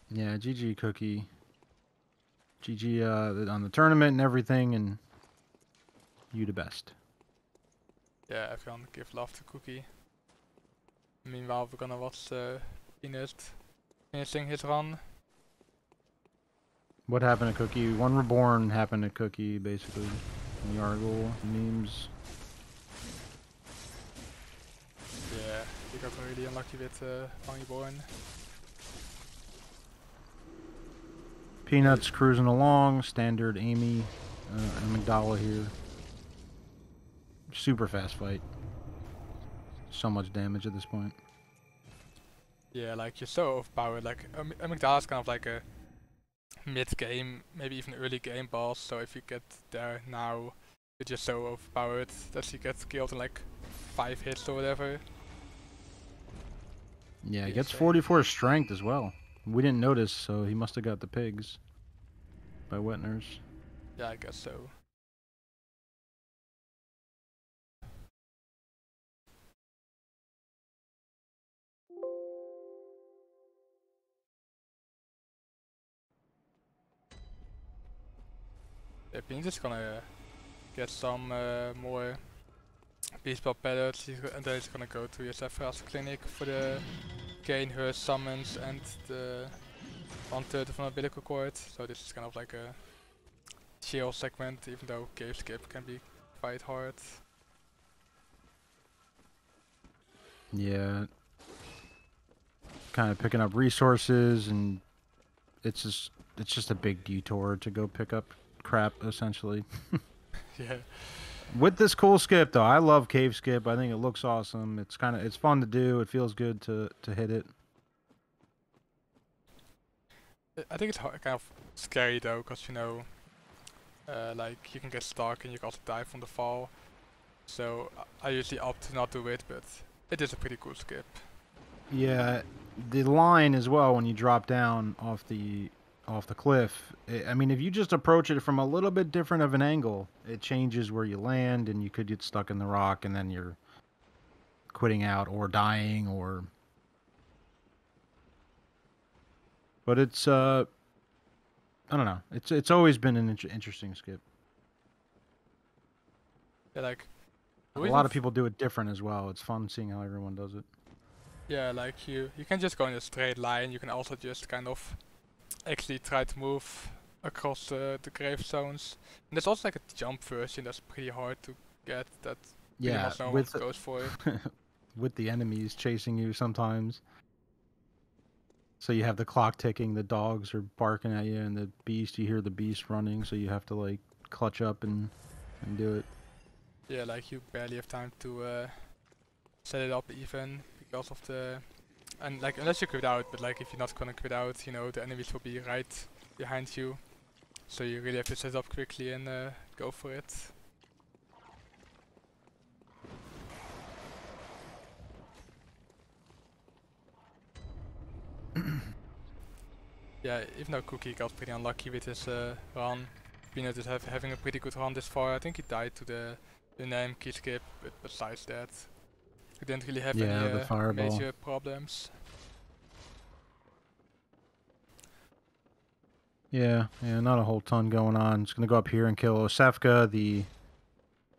Yeah, GG Cookie. GG on the tournament and everything, and you the best. Yeah, everyone give love to Cookie. Meanwhile, we're gonna watch Peanut finishing his run. What happened to Cookie? One Reborn happened to Cookie, basically. In the article, memes. Yeah, he got really unlucky with One Reborn. Peanuts cruising along, standard Amy and McDowell here. Super fast fight. So much damage at this point. Yeah, like you're so overpowered. Like McDowell's kind of like a mid-game, maybe even early game boss. So if you get there now, you're just so overpowered that you get killed in like 5 hits or whatever. Yeah, he gets 44 strength as well. We didn't notice, so he must have got the pigs by Wetners. Yeah, I guess so. Yeah, Bean's just gonna get some more baseball pellets, and then he's gonna go to Yosefra's clinic for the gain her summons and the 1/3 of an umbilical cord. So this is kind of like a chill segment, even though cave skip can be quite hard. Yeah. Kind of picking up resources, and it's just a big detour to go pick up crap, essentially. Yeah. With this cool skip though, I love cave skip. I think it looks awesome. It's fun to do. It feels good to hit it. I think it's kind of scary though, because you know, like you can get stuck and you can also die from the fall. So I usually opt to not do it, but it is a pretty cool skip. Yeah, the line as well when you drop down off off the cliff. I mean, if you just approach it from a little bit different of an angle, it changes where you land, and you could get stuck in the rock, and then you're quitting out or dying, or. But it's I don't know. It's always been an interesting skip. Yeah, like A lot of people do it different as well. It's fun seeing how everyone does it. Yeah, like you can just go in a straight line. You can also just kind of actually try to move across the grave zones. And there's also like a jump version that's pretty hard to get. That pretty much no one goes for it. With the enemies chasing you sometimes. So you have the clock ticking, the dogs are barking at you, and the beast, you hear the beast running, so you have to like clutch up and do it. Yeah, like you barely have time to set it up even because of the... And like unless you quit out, but like if you're not gonna quit out, you know, the enemies will be right behind you. So you really have to set it up quickly and go for it. Yeah, even though Cookie got pretty unlucky with his run, Peanut is having a pretty good run this far. I think he died to the name key skip, but besides that, he didn't really have any major problems. Yeah, not a whole ton going on. It's gonna go up here and kill Osefka, the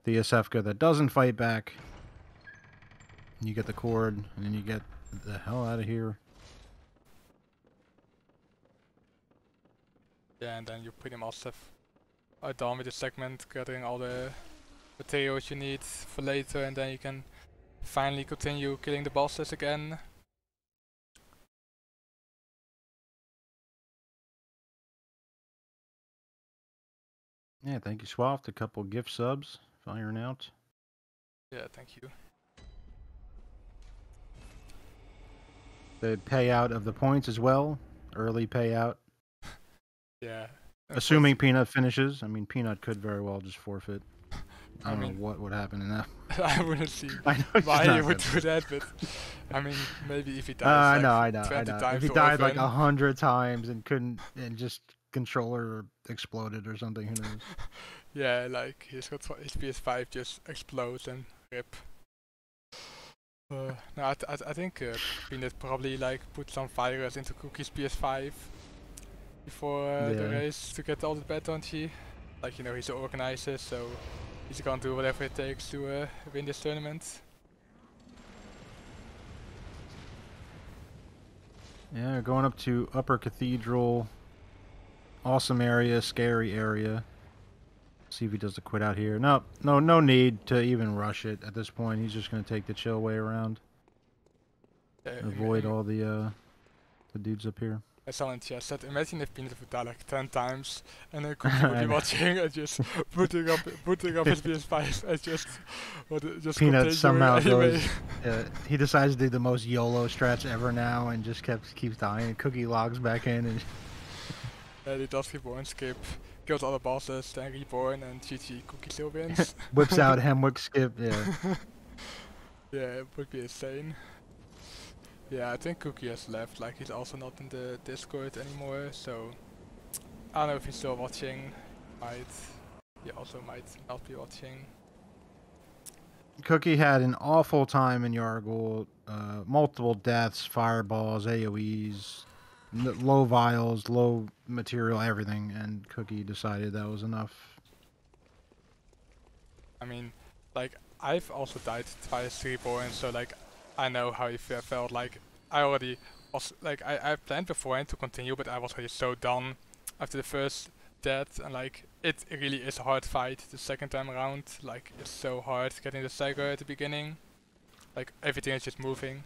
Osefka that doesn't fight back. You get the cord, and then you get the hell out of here. Yeah, and then you pretty much are done with the segment, gathering all the materials you need for later, and then you can finally continue killing the bosses again. Yeah, thank you, Swaft. A couple gift subs, firing out. Yeah, thank you. The payout of the points as well, early payout. Yeah. Assuming Peanut finishes. I mean, Peanut could very well just forfeit. I don't know what would happen in that. I wouldn't see why he would do that, but I mean, maybe if he dies I like know. 20 times. If he died like 100 times and couldn't, and just controller exploded or something, who knows? Yeah, like his PS5 just explodes and rip. No, I think Peanut probably like put some virus into Cookie's PS5 before the race to get all the bet on G. Like, you know, he's an organizer, so he's gonna do whatever it takes to win this tournament. Yeah, going up to Upper Cathedral. Awesome area, scary area. See if he does the quit out here. No need to even rush it at this point. He's just gonna take the chill way around. Avoid all the dudes up here. I saw in chat said, imagine if Peanut would die like 10 times and then Cookie would be watching and just booting up his PS5 and just Peanut somehow anyway. goes. He decides to do the most YOLO strats ever now and just keeps dying. Cookie logs back in and. Yeah, he does reborn skip, kills all the bosses, then reborn, and GG, Cookie still wins. Whips out Hemwick skip, yeah. Yeah, it would be insane. Yeah, I think Cookie has left, like he's also not in the Discord anymore, so I don't know if he's still watching. He also might not be watching. Cookie had an awful time in Yargle, multiple deaths, fireballs, AoEs, low vials, low material, everything, and Cookie decided that was enough. I mean, like, I've also died twice reborn, so like, I know how it felt. Like, I already was, like, I planned beforehand to continue, but I was already so done after the first death, and like, it really is a hard fight the second time around. Like, it's so hard getting the stagger at the beginning. Like, everything is just moving.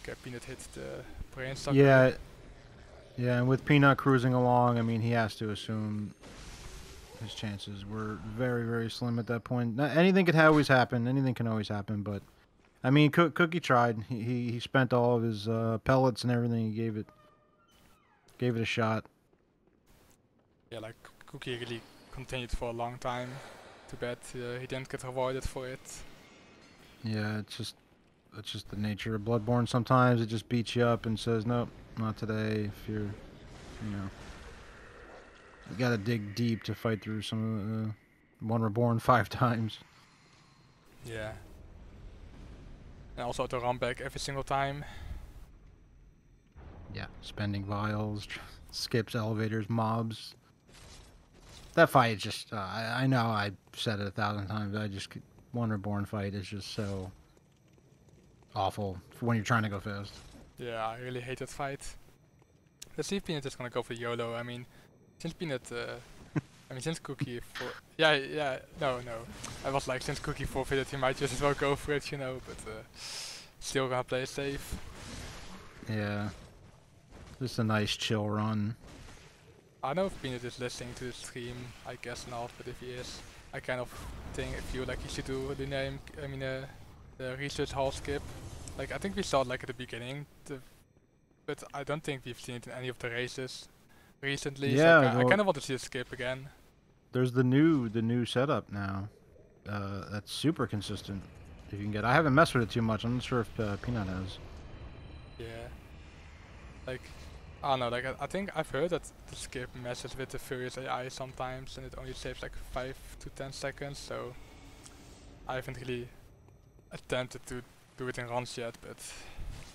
Okay, Peanut hit the brain sucker. Yeah, and with Peanut cruising along, I mean, he has to assume his chances were very, very slim at that point. Anything could always happen. Anything can always happen, but I mean, Cookie tried. He spent all of his pellets and everything. He gave it a shot. Yeah, like Cookie really continued for a long time. Too bad he didn't get rewarded for it. Yeah, it's just the nature of Bloodborne. Sometimes it just beats you up and says, nope, not today. If you're you know, you gotta dig deep to fight through some of the one reborn 5 times. Yeah. And also to run back every single time. Yeah, spending vials, skips, elevators, mobs. That fight is just, I know I've said it 1,000 times, one reborn fight is just so awful for when you're trying to go fast. Yeah, I really hate that fight. Let's see if Peanut is gonna go for YOLO. I mean, since Peanut, since Cookie for no. I was like, since Cookie forfeited, he might just as well go for it, you know. But still gonna play it safe. Yeah, just a nice chill run. I don't know if Peanut is listening to the stream. I guess not. But if he is, I kind of feel like he should do the name. The research hall skip. Like I think we saw it like at the beginning, but I don't think we've seen it in any of the races recently. Yeah, so I kind of want to see a skip again. There's the new setup now. That's super consistent. If you can get, I haven't messed with it too much. I'm not sure if Peanut has. Yeah. Like, I don't know. Like I think I've heard that the skip messes with the Furious AI sometimes, and it only saves like 5 to 10 seconds. So I haven't really attempted to do it in runs yet, but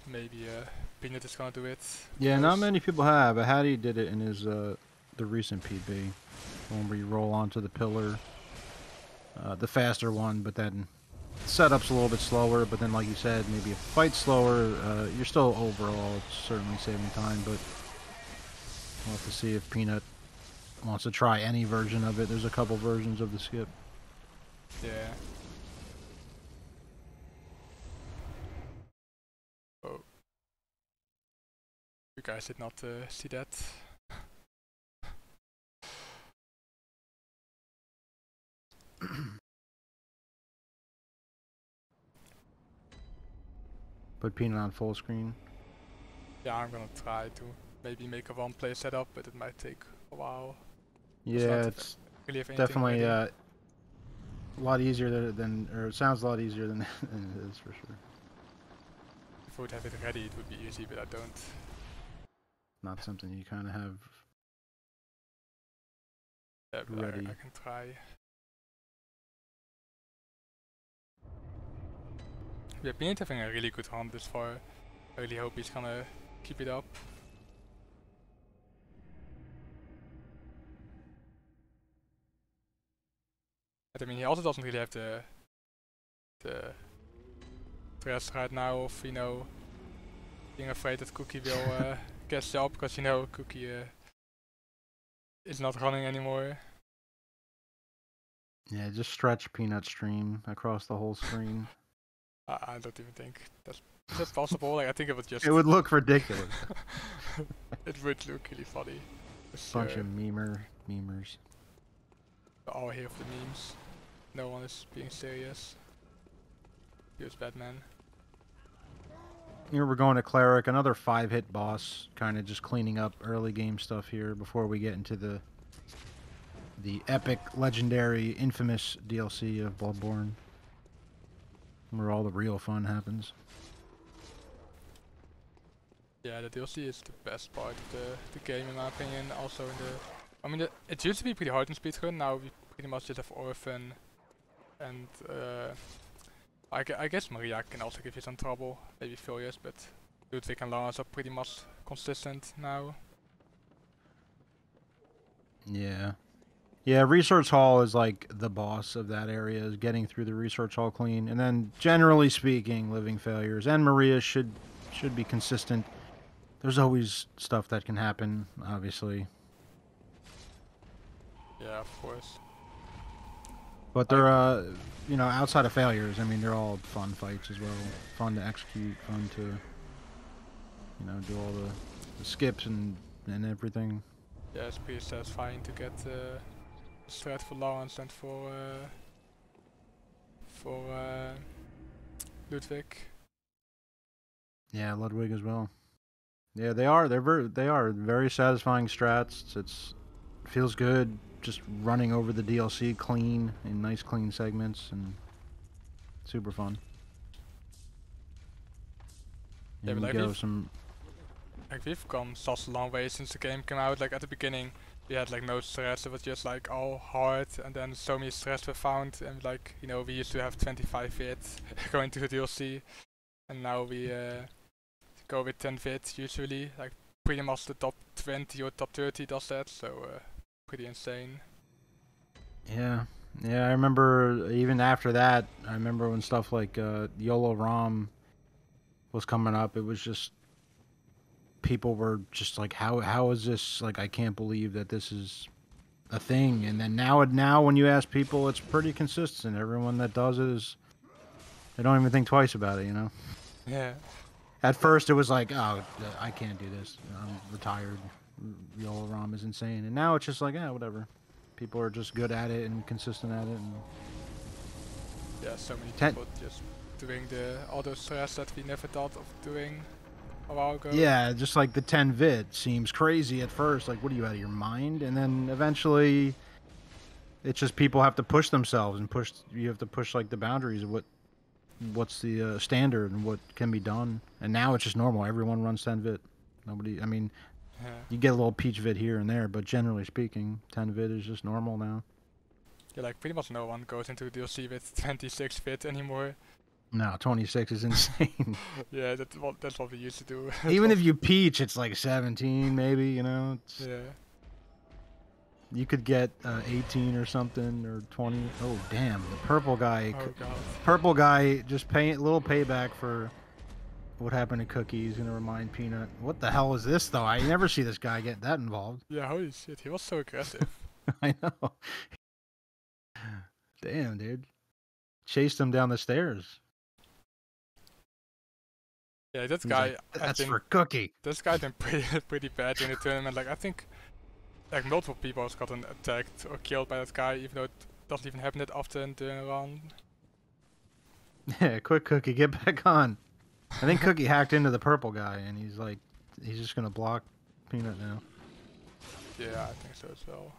maybe Peanut is gonna do it. Yeah, not many people have. But Hattie did it in his the recent PB, one where you roll onto the pillar, the faster one. But then setup's a little bit slower. But then, like you said, maybe if the fight's slower, you're still overall certainly saving time. But we'll have to see if Peanut wants to try any version of it. There's a couple versions of the skip. Yeah. Oh. You guys did not see that. Put Peanut on full screen. Yeah, I'm gonna try to maybe make a one-play setup, but it might take a while. Yeah, it's really definitely a lot easier than, or it sounds a lot easier than, than it is for sure. If I would have it ready, it would be easy, but I don't. Not something you kind of have ready. I can try. Yeah, Peanut having a really good run this far. I really hope he's gonna keep it up. But I mean, he also doesn't really have the stress right now of, you know, being afraid that Cookie will catch up, because, you know, Cookie is not running anymore. Yeah, just stretch Peanut stream across the whole screen. I don't even think is that possible. Like, I think it would just... It would look ridiculous. It would look really funny. Bunch of memers. We're all here for the memes. No one is being serious. Here's Batman. Here we're going to Cleric, another 5-hit boss, kind of just cleaning up early game stuff here before we get into the epic, legendary, infamous DLC of Bloodborne, where all the real fun happens. Yeah, the DLC is the best part of the game in my opinion. Also I mean, it used to be pretty hard in speedrun. Now we pretty much just have Orphan, and I guess Maria can also give you some trouble, maybe Furious, but Ludwig and Lars are pretty much consistent now. Yeah. Yeah, Research Hall is like the boss of that area, is getting through the Research Hall clean. And then, generally speaking, Living Failures and Maria should be consistent. There's always stuff that can happen, obviously. Yeah, of course. But they're, you know, outside of Failures, I mean, they're all fun fights as well. Fun to execute, fun to, you know, do all the skips and everything. Yeah, it's pretty satisfying to get the strat for Lawrence and for Ludwig. Yeah, Ludwig as well. Yeah, they are. They are very satisfying strats. It's feels good just running over the DLC clean in nice clean segments and super fun. Yeah, And but we like go some. like we've come such a long way since the game came out. Like at the beginning, we had like no stress. It was just like all hard, and then so many stress were found, and like you know we used to have 25 vids going to the DLC, and now we go with 10 vids usually. Like pretty much the top 20 or top 30 does that, so pretty insane. Yeah. Yeah, I remember even after that, I remember when stuff like YOLO ROM was coming up, it was just people were just like, how is this, like, I can't believe that this is a thing. And then now when you ask people, it's pretty consistent. Everyone that does it is, they don't even think twice about it, you know? Yeah. At first it was like, oh, I can't do this, I'm retired, YOLO ROM is insane. And now it's just like, yeah, whatever. People are just good at it and consistent at it. And yeah, so many people just doing the auto stress that we never thought of doing a while ago. Yeah, just like the 10 vid seems crazy at first. Like, what are you, out of your mind? And then eventually, it's just people have to push themselves and push. You have to push like the boundaries of what's the standard and what can be done. And now it's just normal. Everyone runs 10 vid. Nobody. I mean, you get a little peach vid here and there, but generally speaking, 10 vid is just normal now. Yeah, like pretty much no one goes into the DLC with 26 vid anymore. No, 26 is insane. Yeah, that's what we used to do. Even if you peach, it's like 17 maybe, you know? Yeah. You could get 18 or something, or 20. Oh, damn. The purple guy. Oh, God. Purple guy just paying a little payback for what happened to Cookie. He's going to remind Peanut. What the hell is this, though? I never see this guy get that involved. Yeah, holy shit. He was so aggressive. I know. Damn, dude. Chased him down the stairs. Yeah, this guy. Like, that's for Cookie. This guy been pretty bad in the tournament. Like I think, like multiple people have gotten attacked or killed by that guy, even though it doesn't even happen that often during a run. Yeah, quick Cookie, get back on. I think Cookie hacked into the purple guy, and he's like, he's just gonna block Peanut now. Yeah, I think so as well.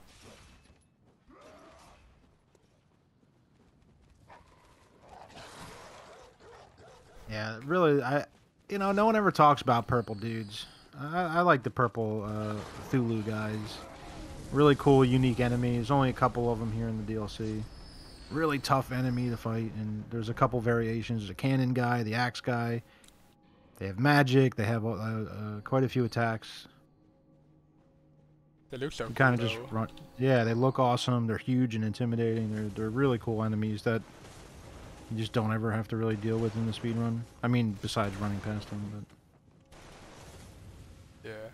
Yeah, really, you know, no one ever talks about purple dudes. I like the purple Thulu guys. Really cool, unique enemies. Only a couple of them here in the DLC. Really tough enemy to fight, and there's a couple variations. There's a cannon guy, the axe guy. They have magic. They have quite a few attacks. They look so cool, kind of just run. Yeah, they look awesome. They're huge and intimidating. They're really cool enemies that you just don't ever have to really deal with in the speedrun. I mean, besides running past them, but yeah.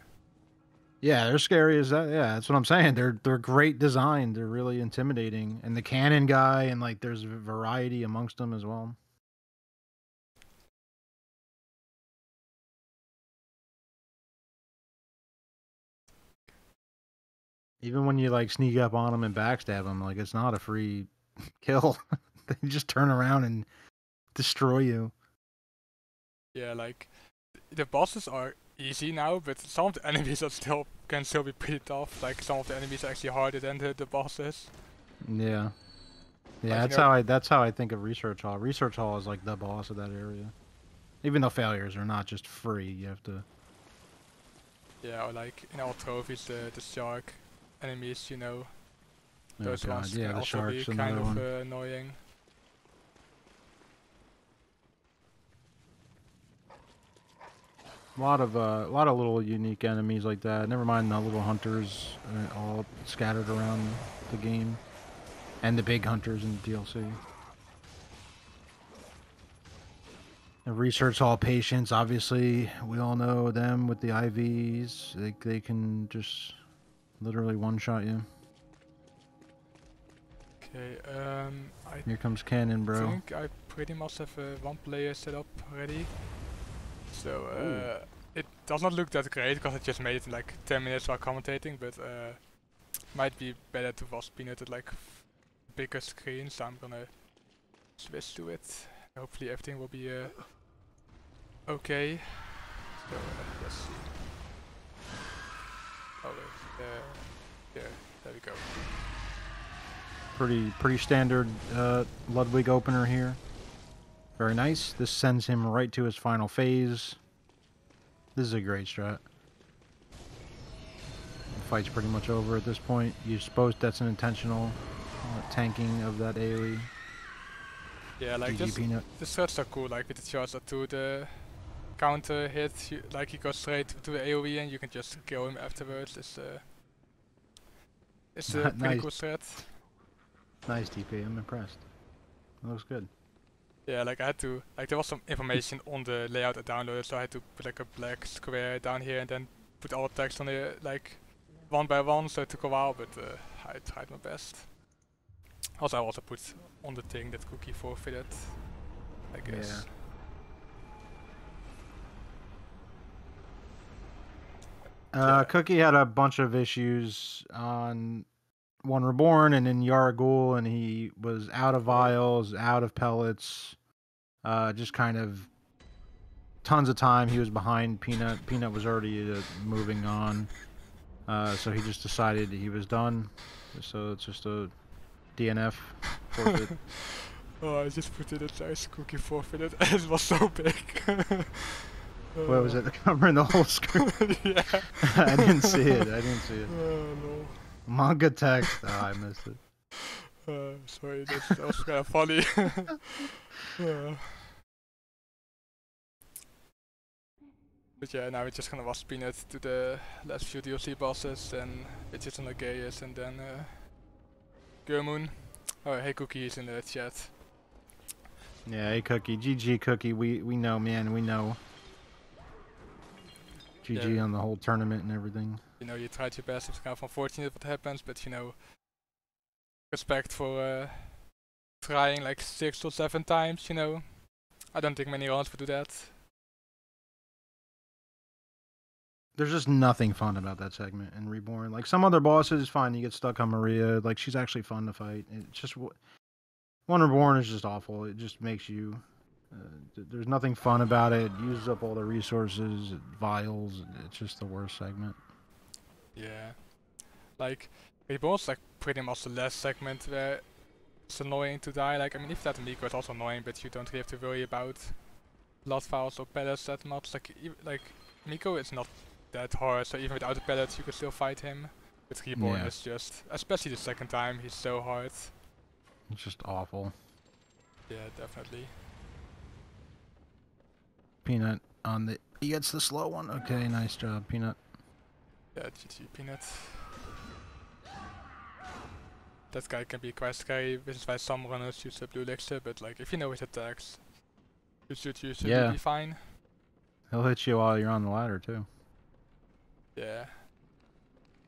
Yeah, they're scary as that. Yeah, that's what I'm saying. They're great design. They're really intimidating. And the cannon guy, and like there's variety amongst them as well. Even when you like sneak up on them and backstab them, like it's not a free kill. They just turn around and destroy you. Yeah, like the bosses are easy now, but some of the enemies can still be pretty tough. Like some of the enemies are actually harder than the bosses. Yeah. Yeah, like, that's how I think of Research Hall. Research Hall is like the boss of that area. Even though failures are not just free, you have to. Yeah, or like in all trophies, the shark enemies, you know. Oh Those God, ones yeah, can the also sharks, be kind of another one. annoying. A lot of little unique enemies like that. Never mind the little hunters all scattered around the game, and the big hunters in the DLC. The Research Hall patients, obviously, we all know them with the IVs. They can just literally one-shot you. Okay, Here comes Cannon, bro. I think I pretty much have one player set up already. So it does not look that great because I just made it in like 10 minutes while commentating, but might be better to watch Peanut at like bigger screen, so I'm gonna switch to it. Hopefully everything will be okay. So let's see. Oh wait, there we go. Pretty standard Ludwig opener here. Very nice. This sends him right to his final phase. This is a great strat. fight's pretty much over at this point. You suppose that's an intentional tanking of that AoE. Yeah, like GG the threats are cool, like with the charge to the counter hit, like he goes straight to the AoE and you can just kill him afterwards. It's a pretty cool threat. Nice TP, I'm impressed. That looks good. Yeah, like I had to, like there was some information on the layout I downloaded, so I had to put like a black square down here and then put all the text on it like one by one, so it took a while, but I tried my best. Also, I also put on the thing that Cookie forfeited, I guess. Yeah. Cookie had a bunch of issues on One Reborn and in Yaragul, and he was out of vials, out of pellets, just kind of tons of time. He was behind Peanut. Peanut was already moving on, so he just decided he was done. So it's just a DNF forfeit. Oh, I just put it as nice Cookie forfeited. It was so big. What was it? Covering the whole screen? Yeah. I didn't see it. Oh no. Manga text. Oh, I missed it. Sorry, that was kind of funny. But yeah, now we're just gonna watch Peanut to the last few DLC bosses, and it's just on the Gaius, and then Gurmoon. Oh, hey Cookie is in the chat. Yeah, hey Cookie. GG Cookie. We know, man. We know. GG on the whole tournament and everything. You know, you tried your best. It's kind of unfortunate what happens, but you know, respect for trying like 6 or 7 times. You know, I don't think many rounds would do that. There's just nothing fun about that segment in Reborn. Like some other bosses, fine, you get stuck on Maria. Like she's actually fun to fight. It's just One Reborn is just awful. It just makes you. There's nothing fun about it. It uses up all the resources, vials. It's just the worst segment. Yeah, like Reborn's like pretty much the last segment where it's annoying to die. Like I mean, if that Miko is also annoying, but you don't really have to worry about blood vials or pellets that much. Like Miko is not that hard, so even without the pellets you can still fight him. But Reborn is just, especially the second time, he's so hard. It's just awful. Yeah, definitely. Peanut on the... He gets the slow one. Okay, nice job, Peanut. Yeah, GG Peanut. That guy can be quite scary, which is why some runners use the blue elixir, but like if you know his attacks, you should usually be fine. He'll hit you while you're on the ladder too. Yeah.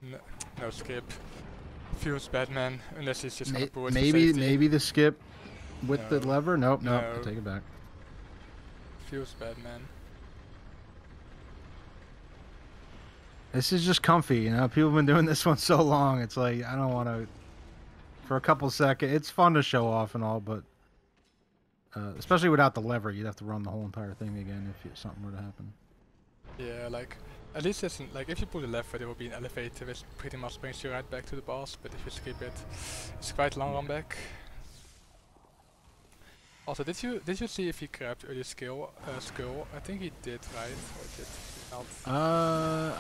No skip. Feels bad, man. Unless he's just gonna pull it. Maybe the skip with the lever? Nope, I take it back. Feels bad, man. This is just comfy, you know? People have been doing this one so long, it's like, I don't want to... For a couple seconds, it's fun to show off and all, but... especially without the lever, you'd have to run the whole entire thing again if something were to happen. Yeah, like... At least it's like if you pull the lever, there will be an elevator which pretty much brings you right back to the boss, but if you skip it, it's quite a long run back. Also, did you see if he grabbed early skull? I think he did, right? Or did he not?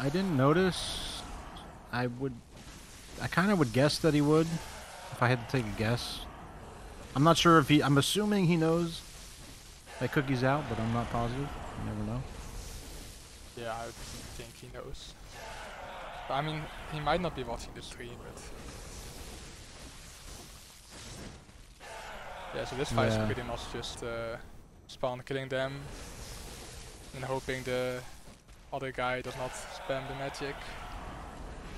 I didn't notice. I kind of would guess that he would, if I had to take a guess. I'm not sure if he... I'm assuming he knows that Cookie's out, but I'm not positive. You never know. Yeah, I think he knows. But, I mean, he might not be watching the stream, but... Yeah, so this fight is pretty much just Spawn killing them and hoping the other guy does not spam the magic.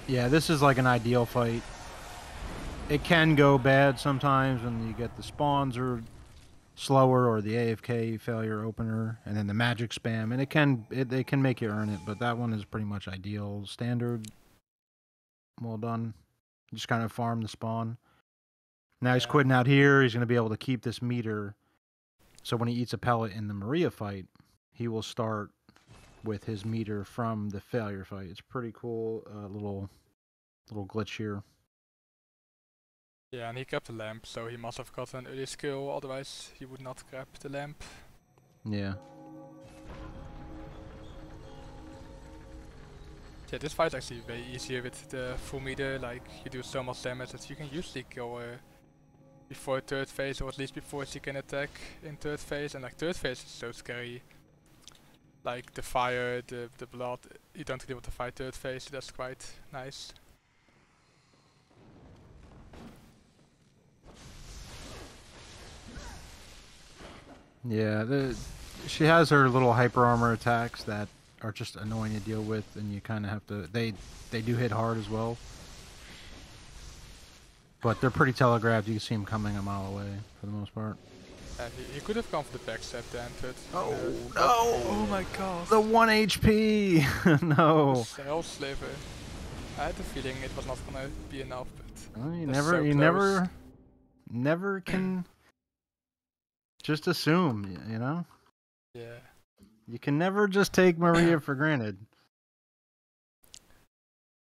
Yeah, this is like an ideal fight. It can go bad sometimes when you get the spawns are slower or the AFK failure opener and then the magic spam, and it can make you earn it, but that one is pretty much ideal. Standard, well done. Just kind of farm the spawn. Now he's quitting out here. He's going to be able to keep this meter. So when he eats a pellet in the Maria fight, he will start with his meter from the failure fight. It's pretty cool. Little glitch here. Yeah, and he grabbed the lamp, so he must have got an early skill, otherwise he would not grab the lamp. Yeah. Yeah, this fight is actually way easier with the full meter. Like, you do so much damage that you can usually go before third phase, or at least before she can attack in third phase. And like third phase is so scary. Like the fire, the blood, you don't really want to fight third phase, so that's quite nice. Yeah, she has her little hyper armor attacks that are just annoying to deal with, and you kind of have to. They do hit hard as well, but they're pretty telegraphed. You can see them coming a mile away for the most part. He could have gone for the backstab then, but oh no! Oh my god! The 1 HP. No. Cell sliver. I had the feeling it was not gonna be enough, but well, you so never can just assume, you know. Yeah. You can never just take Maria for granted.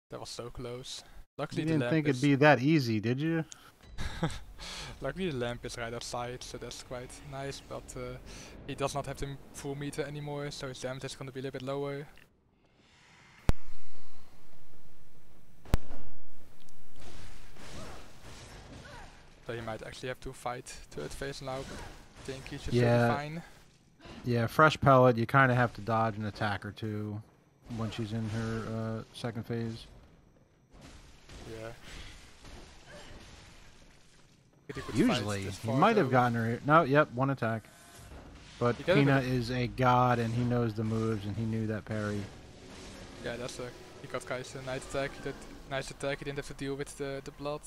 That was so close. Luckily you didn't think it'd be that easy, did you? Luckily the lamp is right outside, so that's quite nice, but he does not have the full meter anymore, so his damage is going to be a little bit lower. So he might actually have to fight third phase now, but I think he should be fine. Yeah, fresh pellet, you kind of have to dodge an attack or two when she's in her second phase. Yeah. Usually, he might have gotten her here. No, yep, one attack. But Peanut is a god, and he knows the moves, and he knew that parry. Yeah, that's he got Kai's nice attack. He did nice attack. He didn't have to deal with the blood.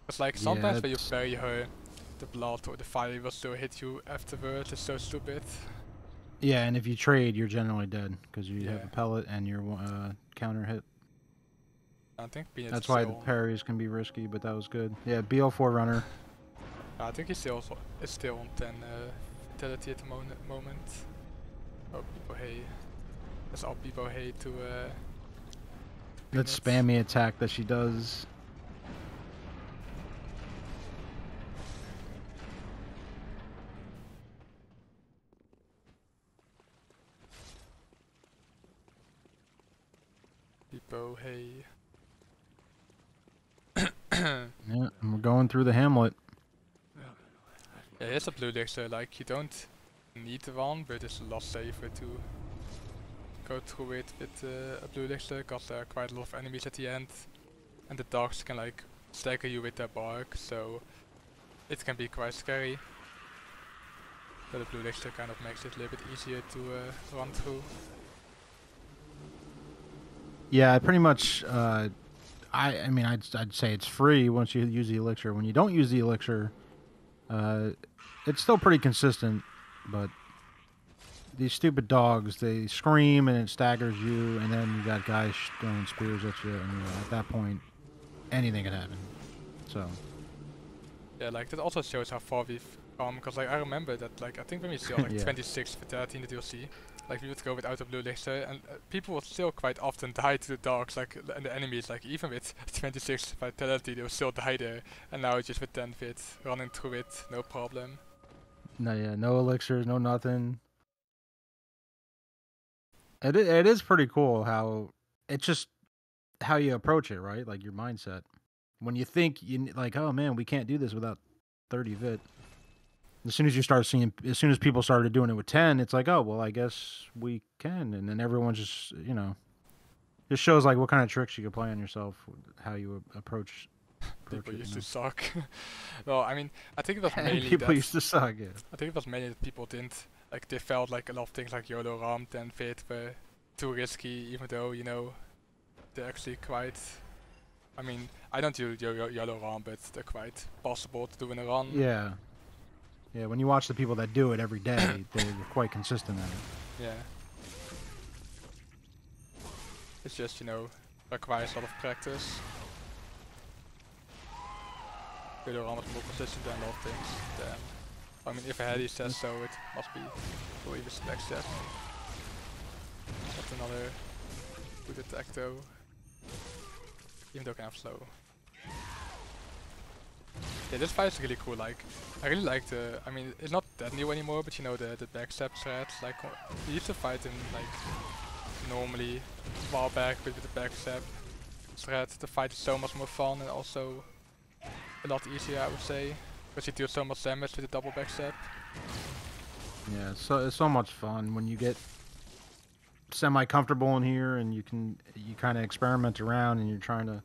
It's like sometimes when you parry her, the blood or the fire will still hit you afterwards. It's so stupid. Yeah, and if you trade, you're generally dead because you have a pellet and your counter hit. I think Peanut that's why the parries can be risky, but that was good. Yeah, BL4 runner. I think he's still on 10 vitality at the moment. Oh, people hate. That's all people hate to. That spammy attack that she does. People hate. Yeah, and we're going through the hamlet. Yeah, here's a blue elixir. Like, you don't need one, but it's a lot safer to go through it with a blue elixir, because there are quite a lot of enemies at the end, and the dogs can like stagger you with their bark, so it can be quite scary. But the blue elixir kind of makes it a little bit easier to run through. Yeah, pretty much. I mean, I'd say it's free once you use the elixir. When you don't use the elixir, it's still pretty consistent, but these stupid dogs, they scream and it staggers you, and then you got guys throwing spears at you, and at that point, anything can happen. So. Yeah, like that also shows how far we've come, because like I remember that, like I think when we saw like 26 vitality in the DLC, like we would go without a blue elixir, and people would still quite often die to the dogs, like and the enemies, like even with 26 vitality they would still die there, and now just with 10 vit, running through it, no problem. No, yeah, no elixirs, no nothing. It is pretty cool how it's just how you approach it, right? Like your mindset. When you think like, oh man, we can't do this without 30 vit. As soon as you start seeing, as soon as people started doing it with 10, it's like, oh well, I guess we can, and then everyone's just, you know, just shows like what kind of tricks you can play on yourself, how you approach. People used to suck. Well, I mean, I think it was mainly people used to suck. Yeah. I think it was mainly that people didn't like. They felt like a lot of things like YOLO rammed and Vit were too risky, even though, you know, they're actually quite. I mean, I don't do YOLO ram, but they're quite possible to do in a run. Yeah. Yeah, when you watch the people that do it every day, they're quite consistent at it. Yeah. It's just, you know, requires a lot of practice. YOLO ram is more consistent than a lot of things. Then, I mean, if a Hedy says so, it must be for even Black says. That's another good attack though. Even though kind of slow. Yeah, this fight is really cool. Like, I really like the. I mean, it's not that new anymore, but you know the backstab thread. Like, you used to fight in like normally a while back, but with the backstab strat, the fight is so much more fun and also a lot easier, I would say, because you deal so much damage with the double backstab. Yeah, it's so much fun when you get semi-comfortable in here and you kind of experiment around and you're trying to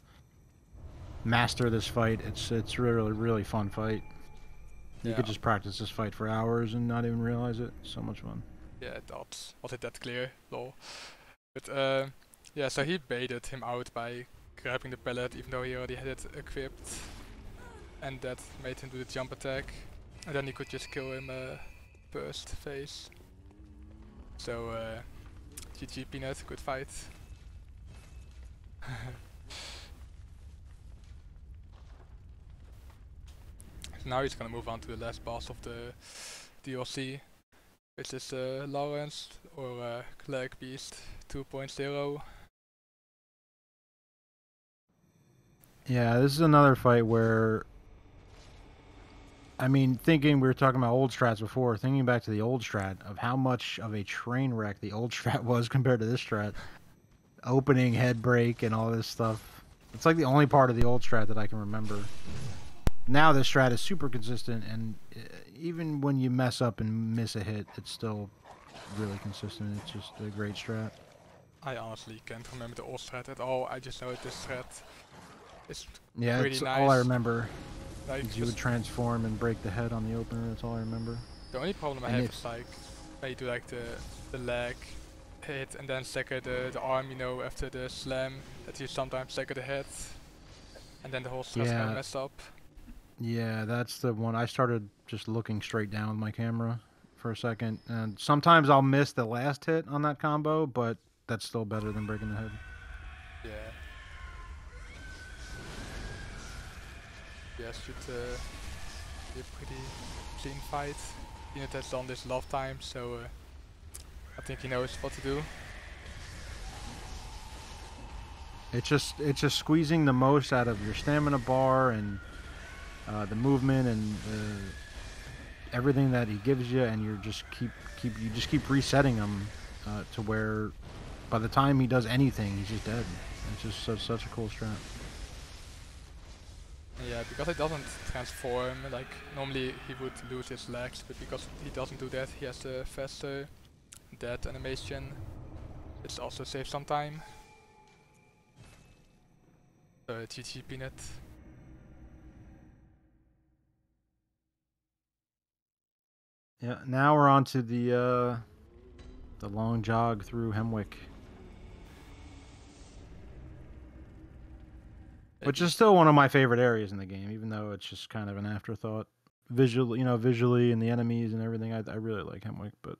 master this fight. It's really fun fight. You could just practice this fight for hours and not even realize it. So much fun. Yeah, that's was it that clear, lol. But yeah, so he baited him out by grabbing the pellet even though he already had it equipped, and that made him do the jump attack, and then he could just kill him first phase. So GG Peanut, good fight. So now he's gonna move on to the last boss of the DLC, which is Lawrence or Cleric Beast 2.0. Yeah, this is another fight where, I mean, we were talking about old strats before, thinking back to the old strat of how much of a train wreck the old strat was compared to this strat. Opening, head break, and all this stuff. It's like the only part of the old strat that I can remember. Now this strat is super consistent, and even when you mess up and miss a hit, it's still really consistent. It's just a great strat. I honestly can't remember the old strat at all. I just know this strat is yeah, pretty it's nice. all I remember. Like You would transform and break the head on the opener. That's all I remember. The only problem I have is like when you do like the leg hit and then stagger the arm, you know, after the slam, that you sometimes stagger the head, and then the whole strat's kind of messed up. Yeah, that's the one. I started just looking straight down with my camera for a second, and sometimes I'll miss the last hit on that combo, but that's still better than breaking the head. Yeah. Yeah, should be a pretty clean fight. Peanut has done this a lot of times, so I think he knows what to do. It's just squeezing the most out of your stamina bar and the movement and everything that he gives you, and you just keep resetting him to where by the time he does anything, he's just dead. It's just such a cool strat. Yeah, because it doesn't transform, like normally he would lose his legs, but because he doesn't do that, he has a faster death animation, which also saves some time. GG Peanut. Yeah, now we're on to the long jog through Hemwick. Which is still one of my favorite areas in the game, even though it's just kind of an afterthought. Visually, and the enemies and everything, I really like Hemwick, but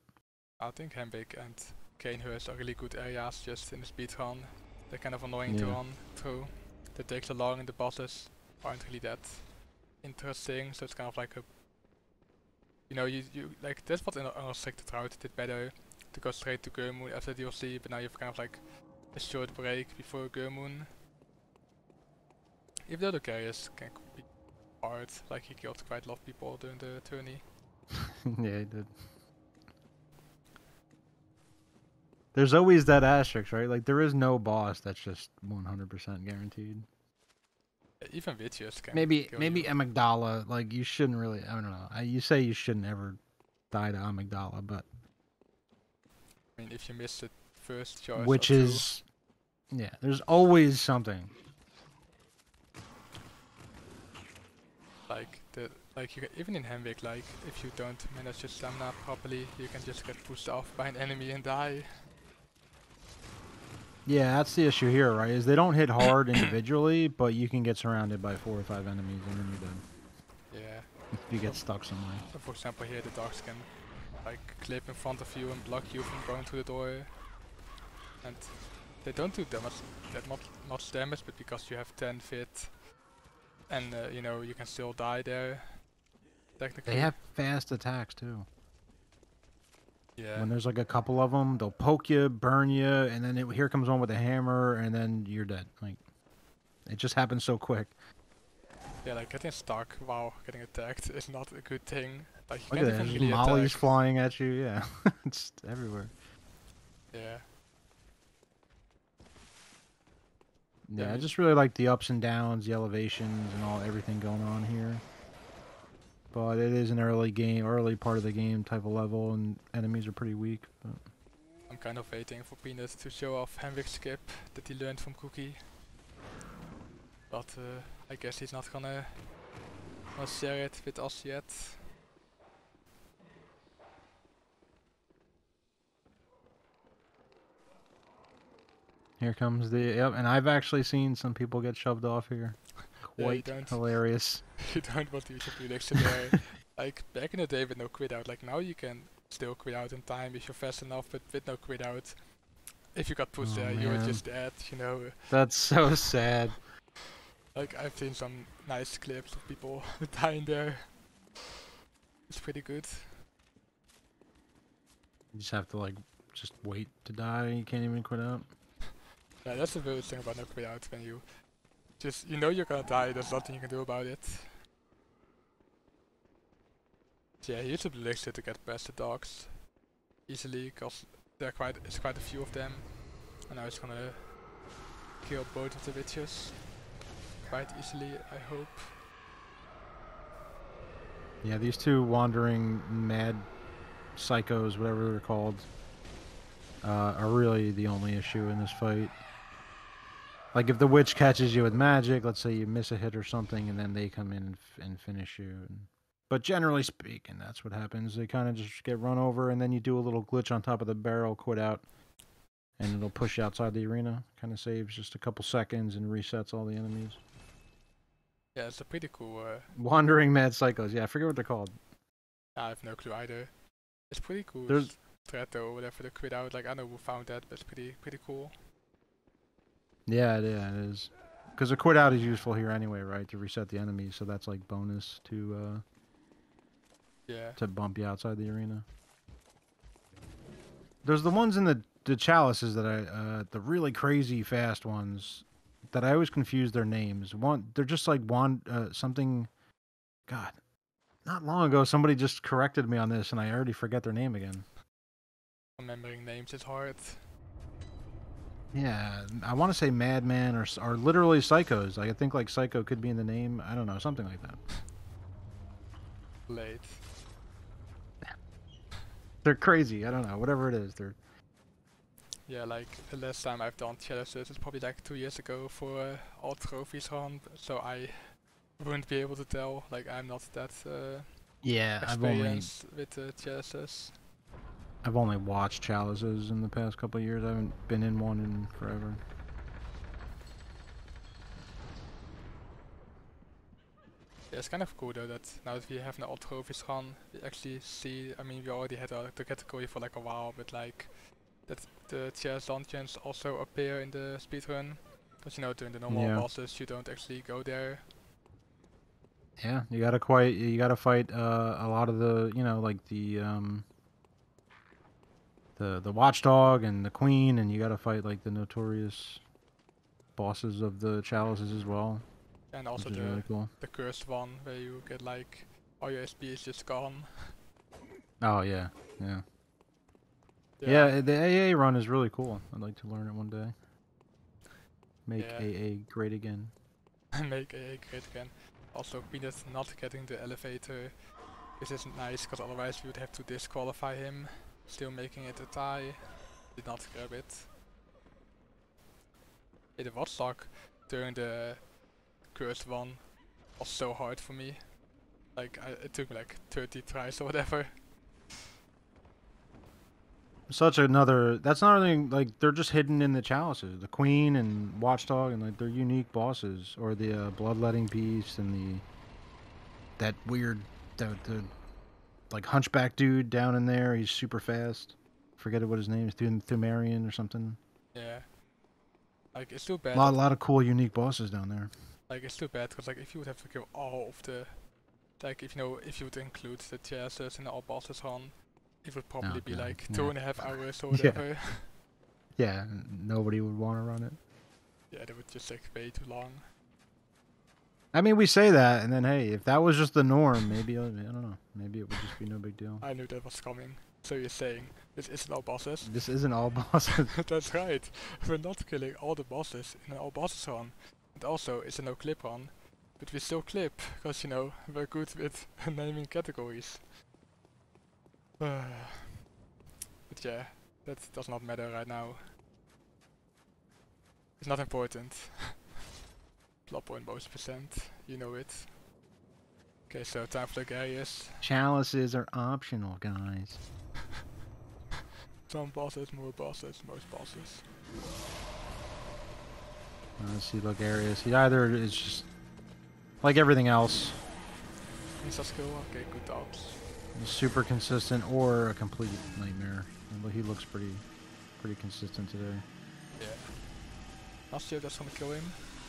I think Hemwick and Canehurst are really good areas just in the speedrun. They're kind of annoying to run through. They take so long and the bosses aren't really that interesting, so it's kind of like a... You know, you like, that's what an unrestricted route did better, to go straight to Gurmoon after DLC, but now you have kind of like a short break before Gurmoon. Even though the carriers can be hard, like he killed quite a lot of people during the tourney. yeah, he did. There's always that asterisk, right? Like, there is no boss that's just 100% guaranteed. Even Vitius can maybe kill maybe you. Amygdala, like, you shouldn't really, I don't know. You say you shouldn't ever die to Amygdala, but... I mean, if you miss the first choice which is... Yeah, there's always something. Like you can, even in Hemwick, like if you don't manage your stamina properly, you can just get pushed off by an enemy and die. Yeah, that's the issue here, right? Is they don't hit hard individually, but you can get surrounded by 4 or 5 enemies and then you're dead. Yeah. If you get stuck somewhere. So for example, here the dogs can like clip in front of you and block you from going through the door. And they don't do that much damage, but because you have 10 fit, and you know, you can still die there. Technically. They have fast attacks too. Yeah. When there's like a couple of them, they'll poke you, burn you, and then here comes one with a hammer, and then you're dead. Like, it just happens so quick. Yeah, like getting stuck while getting attacked is not a good thing. Like you Look can't at even really mollies attack. flying at you. Yeah, it's everywhere. Yeah. Yeah, I just really like the ups and downs, the elevations, and everything going on here. But it is an early part of the game type of level, and enemies are pretty weak. But I'm kind of waiting for Peanut to show off Henrik's skip that he learned from Cookie. But I guess he's not gonna share it with us yet. here comes yep, and I've actually seen some people get shoved off here. Quite hilarious. You don't want to use your prediction there. Like back in the day with no quit out, like now you can still quit out in time if you're fast enough, but with no quit out, if you got pushed there, you're just dead, you know. That's so sad. Like I've seen some nice clips of people dying there. It's pretty good. You just have to like just wait to die. You can't even quit out. Yeah, that's the weird thing about no quit out. When you just you know you're gonna die, there's nothing you can do about it. So yeah, he used to be elixir to get past the dogs easily, cause there's quite a few of them, and now he's gonna kill both of the witches quite easily, I hope. Yeah, these two wandering mad psychos, whatever they're called, are really the only issue in this fight. Like if the witch catches you with magic, let's say you miss a hit or something, and then they come in and finish you. But generally speaking, that's what happens. They kind of just get run over, and then you do a little glitch on top of the barrel, quit out, and it'll push you outside the arena. Kind of saves just a couple seconds and resets all the enemies. Yeah, it's a pretty cool... Wandering mad psychos. Yeah, I forget what they're called. I have no clue either. It's pretty cool. There's threat or whatever, the quit out. Like I know who found that, but it's pretty cool. Yeah, it is. Because the quit out is useful here anyway, right? To reset the enemies, so that's like bonus to to bump you outside the arena. There's the ones in the chalices that the really crazy fast ones that I always confuse their names. They're just like something. God, not long ago somebody just corrected me on this, and I already forget their name again. Remembering names is hard. Yeah, I want to say Madman or literally Psychos. Like I think like Psycho could be in the name. I don't know, something like that. Late. They're crazy. I don't know. Whatever it is, they're. Yeah, like the last time I've done challenges is probably like 2 years ago for all trophies run, so I wouldn't be able to tell. Like I'm not that experienced with challenges. I've only watched chalices in the past couple of years. I haven't been in one in forever. Yeah, it's kind of cool though that now that we have an all trophies run, we actually see. I mean, we already had the category for like a while, but like that the challenge dungeons also appear in the speedrun. Because you know, during the normal bosses, you don't actually go there. Yeah, you gotta fight a lot of the like the watchdog and the queen, and you gotta fight like the notorious bosses of the chalices as well. And also the cursed one where you get like all your SP is just gone. Oh yeah. Yeah, the AA run is really cool. I'd like to learn it one day. Make AA great again. Make AA great again. Also, Peanut not getting the elevator. This isn't nice, because otherwise we would have to disqualify him. Still making it a tie. Did not grab it. Yeah, the watchdog during the cursed one was so hard for me. Like, it took me like 30 tries or whatever. That's another thing, like, they're just hidden in the chalices. The Queen and Watchdog, and like, they're unique bosses. Or the Bloodletting Beast and that weird, the like, hunchback dude down in there. He's super fast. Forget what his name is, Thumerian or something. Yeah. Like, it's too bad. A lot of cool, unique bosses down there. Like, it's too bad, because like, if you would have to kill all of the... Like, if you would include the chalices and all bosses on, it would probably be like 2.5 hours or whatever. Yeah, nobody would want to run it. Yeah, that would just take way too long. I mean, we say that, and then hey, if that was just the norm, maybe I don't know. Maybe it would just be no big deal. I knew that was coming. So you're saying this isn't all bosses? This isn't all bosses. That's right. We're not killing all the bosses in an all bosses run. And also, it's a no clip run. But we still clip, because you know, we're good with naming categories. But yeah, that does not matter right now. It's not important. Bloodborne most percent, you know it. Okay, so time for the Garius. Chalices are optional, guys. Some bosses, more bosses, most bosses. Let's see, Logarius. He either is just like everything else, Insta skill, okay, good dogs. he's super consistent or a complete nightmare. But he looks pretty consistent today. Yeah. Last year that's gonna kill him.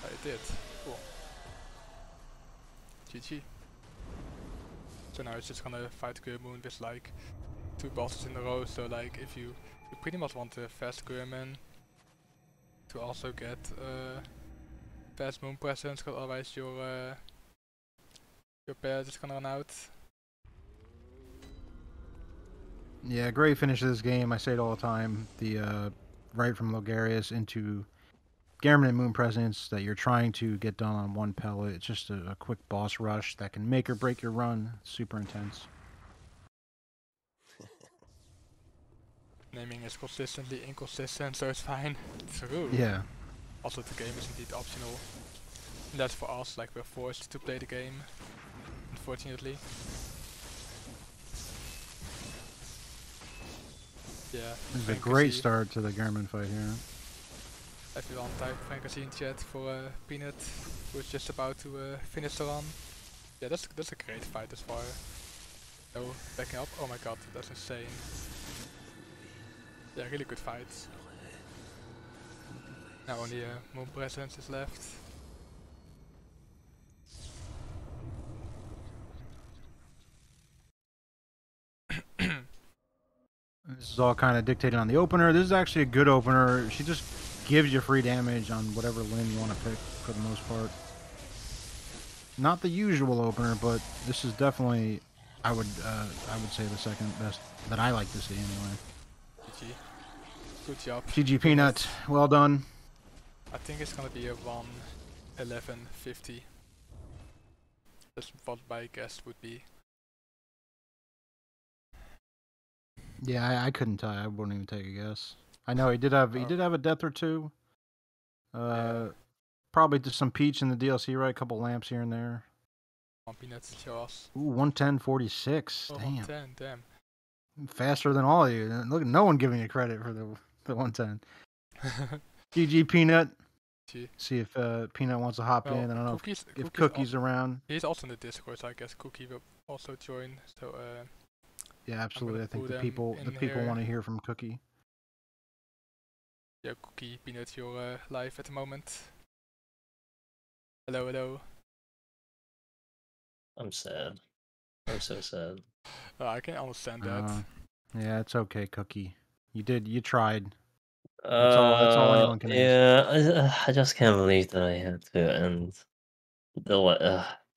I did. Cool. GG. So now it's just gonna fight Gurmoon with like 2 bosses in a row, so like if you pretty much want a fast Gurman to also get fast Moon presence, because otherwise your pair is gonna run out. Yeah, great finish to this game. I say it all the time. The right from Logarius into Garmin and Moon Presence that you're trying to get done on one pellet. It's just a quick boss rush that can make or break your run. Super intense. Naming is consistently inconsistent, so it's fine. True. Yeah. Also the game is indeed optional. And that's for us, like we're forced to play the game, unfortunately. Yeah. This is a great start to the Garmin fight here. Everyone type Frank in chat for Peanut, who's just about to finish the run. Yeah, that's a great fight as far. No backing up. Oh my god, that's insane. Yeah, really good fight. Now only Moon Presence is left. This is all kind of dictated on the opener. This is actually a good opener. She just gives you free damage on whatever limb you want to pick for the most part. Not the usual opener, but this is definitely, I would say the second best that I like to see anyway. GG. Good job. GG Peanut, well done. I think it's gonna be a 1:11:50. That's what my guess would be. Yeah, I couldn't tell. I wouldn't even take a guess. I know he did have a death or two. Yeah. Probably just some peach in the DLC, right? A couple lamps here and there. One Peanuts, show us. Ooh, 110.46. Oh, Damn. 110, damn. Faster than all of you. Look, no one giving you credit for the 110. GG Peanut. Gee. See if Peanut wants to hop in. I don't know if Cookie's around. He's also in the Discord, so I guess Cookie will also join. So yeah, absolutely. I think the people want to hear from Cookie. Yeah, Cookie, Peanut, you're live at the moment. Hello, hello. I'm sad. I'm so sad. I can understand that. Yeah, it's okay, Cookie. You tried. That's all anyone can ask. Yeah, I just can't believe that I had to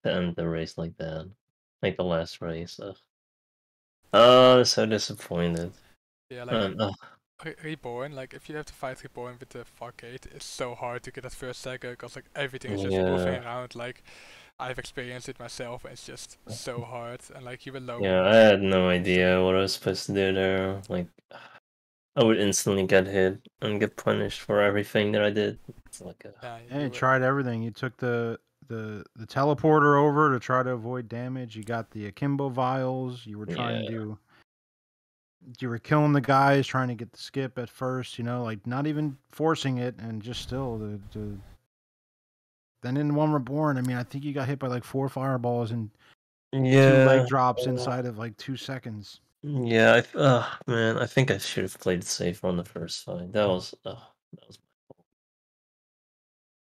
end the race like that, like the last race. I'm so disappointed. Yeah, like Reborn. Like if you have to fight Reborn with the Fargate, it's so hard to get that first second because like everything is just moving around. Like I've experienced it myself, and it's just so hard. And like you were low. Yeah, I had no idea what I was supposed to do there. Like, I would instantly get hit and get punished for everything that I did. It's like you tried everything. You took the teleporter over to try to avoid damage. You got the Akimbo vials. You were trying to. You were killing the guys, trying to get the skip at first. You know, like not even forcing it, and just still the. Then in one Reborn, I mean, I think you got hit by like 4 fireballs and 2 leg drops inside of like 2 seconds. Yeah, man, I think I should have played it safe on the first fight. That was my fault.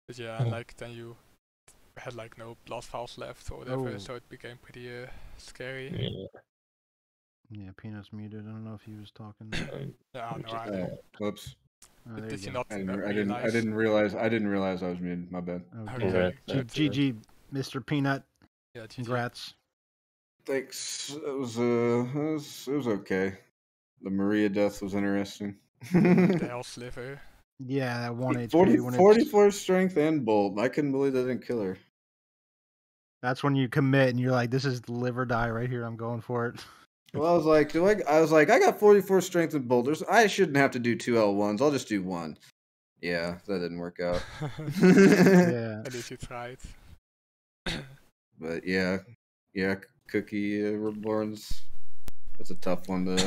But yeah, and like then you had like no blood files left or whatever, so it became pretty scary. Yeah, Peanut's muted. I don't know if he was talking. Yeah, no idea. Whoops. Did you not? I didn't realize I was muted. My bad. Okay. GG, Mr. Peanut. Yeah, GG. Congrats. Thanks. It was okay. The Maria death was interesting. The Hell Sliver. Yeah, that 1 HP 40, when 44 strength and bolt. I couldn't believe they didn't kill her. that's when you commit and you're like, this is live or die right here. I'm going for it. Well, I was like, I got 44 strength and bolt. I shouldn't have to do 2 L1s. I'll just do 1. Yeah, that didn't work out. Yeah. At least you tried. But yeah, Cookie Reborn's, that's a tough one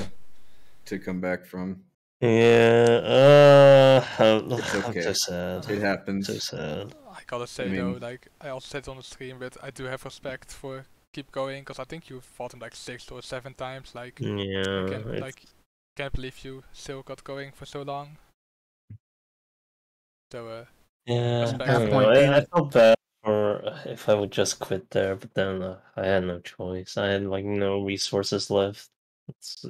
to come back from. Yeah, It's okay. I'm so sad. It happens. So sad. I gotta say though, like I also said on the stream, but I do have respect for keep going, because I think you fought him like 6 or 7 times. Like, Yeah, can't believe you still got going for so long. So yeah. respect. At that I point, I felt bad for if I would just quit there, but then I had no choice. I had like no resources left.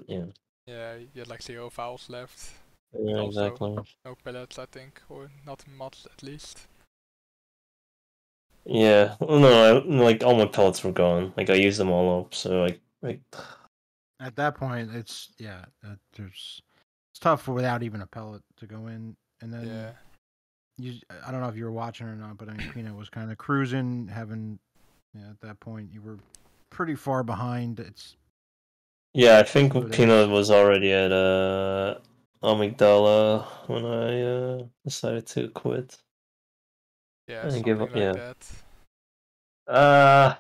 Yeah, you had like 0 fouls left. Yeah, Also, exactly. no pellets, I think, or not much at least. Yeah, well, no, like all my pellets were gone. Like I used them all up, so like. At that point, it's it's tough without even a pellet to go in, and then I don't know if you were watching or not, but I mean, Peanut was kind of cruising, having at that point you were pretty far behind. Yeah, I think Peanut was already at Amygdala when I decided to quit. Yeah, and something give up. like Yeah. that.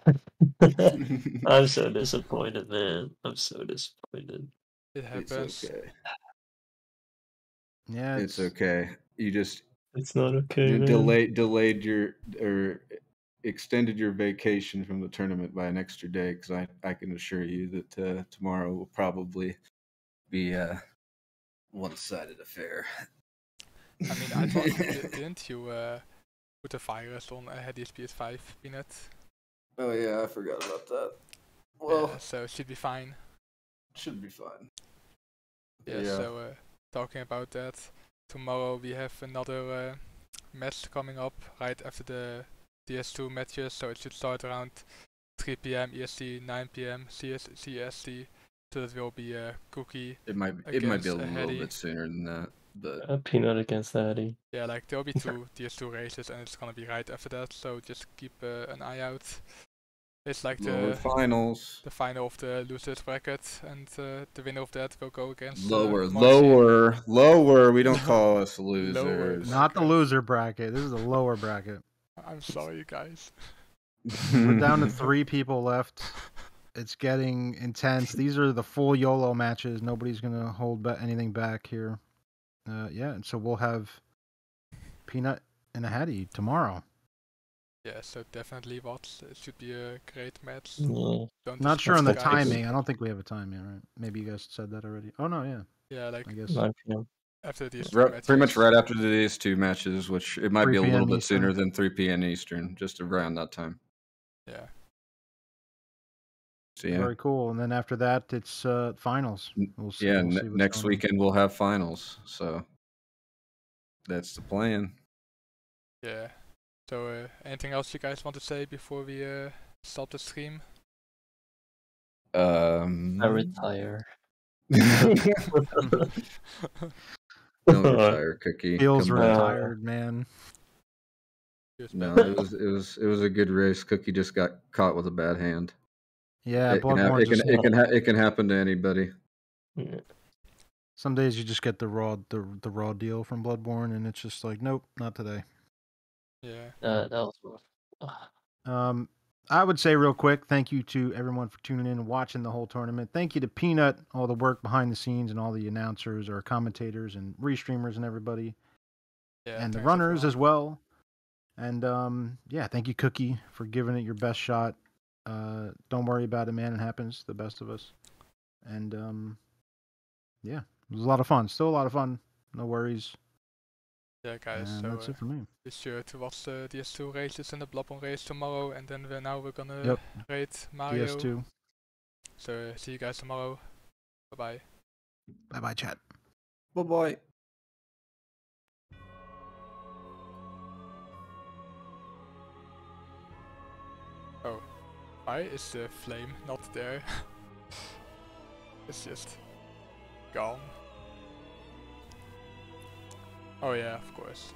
I'm so disappointed, man. I'm so disappointed. It happens. It's okay. Yeah, it's okay. You just It's not okay, man. delayed your or extended your vacation from the tournament by an extra day, because I can assure you that tomorrow will probably be a one-sided affair. I mean, I thought didn't you put a virus on Hades PS5, Peanut? Oh yeah, I forgot about that. Well, yeah, so it should be fine. Should be fine. Yeah. So talking about that, tomorrow we have another match coming up right after the DS2 matches, so it should start around 3 p.m. EST, 9 p.m. CST. So that will be a Cookie. It might be a little bit sooner than that, but Peanut against Hattie. Yeah, like there'll be 2 DS2 races, and it's gonna be right after that. So just keep an eye out. It's like the finals, the final of the losers bracket, and the winner of that will go against lower. We don't call us losers. Not the loser bracket. This is the lower bracket. I'm sorry, guys. We're down to 3 people left. It's getting intense. These are the full YOLO matches. Nobody's gonna hold anything back here. Yeah, and so we'll have Peanut and a Hattie tomorrow. Yeah, so definitely watch. It should be a great match. Yeah. Not sure on the timing. I don't think we have a time yet, right? Maybe you guys said that already. Oh no, yeah. Yeah, like I guess 9 p.m. after these 2 matches. Pretty much right after these 2 matches, which it might be a little bit Eastern. sooner than 3 p.m. Eastern, just around that time. Yeah. So, yeah. Very cool. And then after that, it's finals. We'll see. Yeah, we'll see next weekend we'll have finals. So that's the plan. Yeah. So anything else you guys want to say before we stop the stream? I retire. Don't retire, Cookie. Feels retired, man. No, it was a good race. Cookie just got caught with a bad hand. Yeah, it can happen to anybody. Yeah. Some days you just get the raw deal from Bloodborne, and it's just like, nope, not today. Yeah. That was rough. I would say real quick, thank you to everyone for tuning in and watching the whole tournament. Thank you to Peanut, all the work behind the scenes, and all the announcers or commentators and restreamers and everybody. Yeah, and the runners as well. And yeah, thank you, Cookie, for giving it your best shot. Don't worry about it, man. It happens. The best of us. And yeah, it was a lot of fun. Still a lot of fun. No worries. Yeah, guys. And so that's it for me. Be sure to watch the DS2 races and the Bloodborne race tomorrow, and then we're gonna rate Mario. DS2. So see you guys tomorrow. Bye bye. Bye bye, chat. Bye bye. Oh, why is the flame not there? It's just gone. Oh yeah, of course.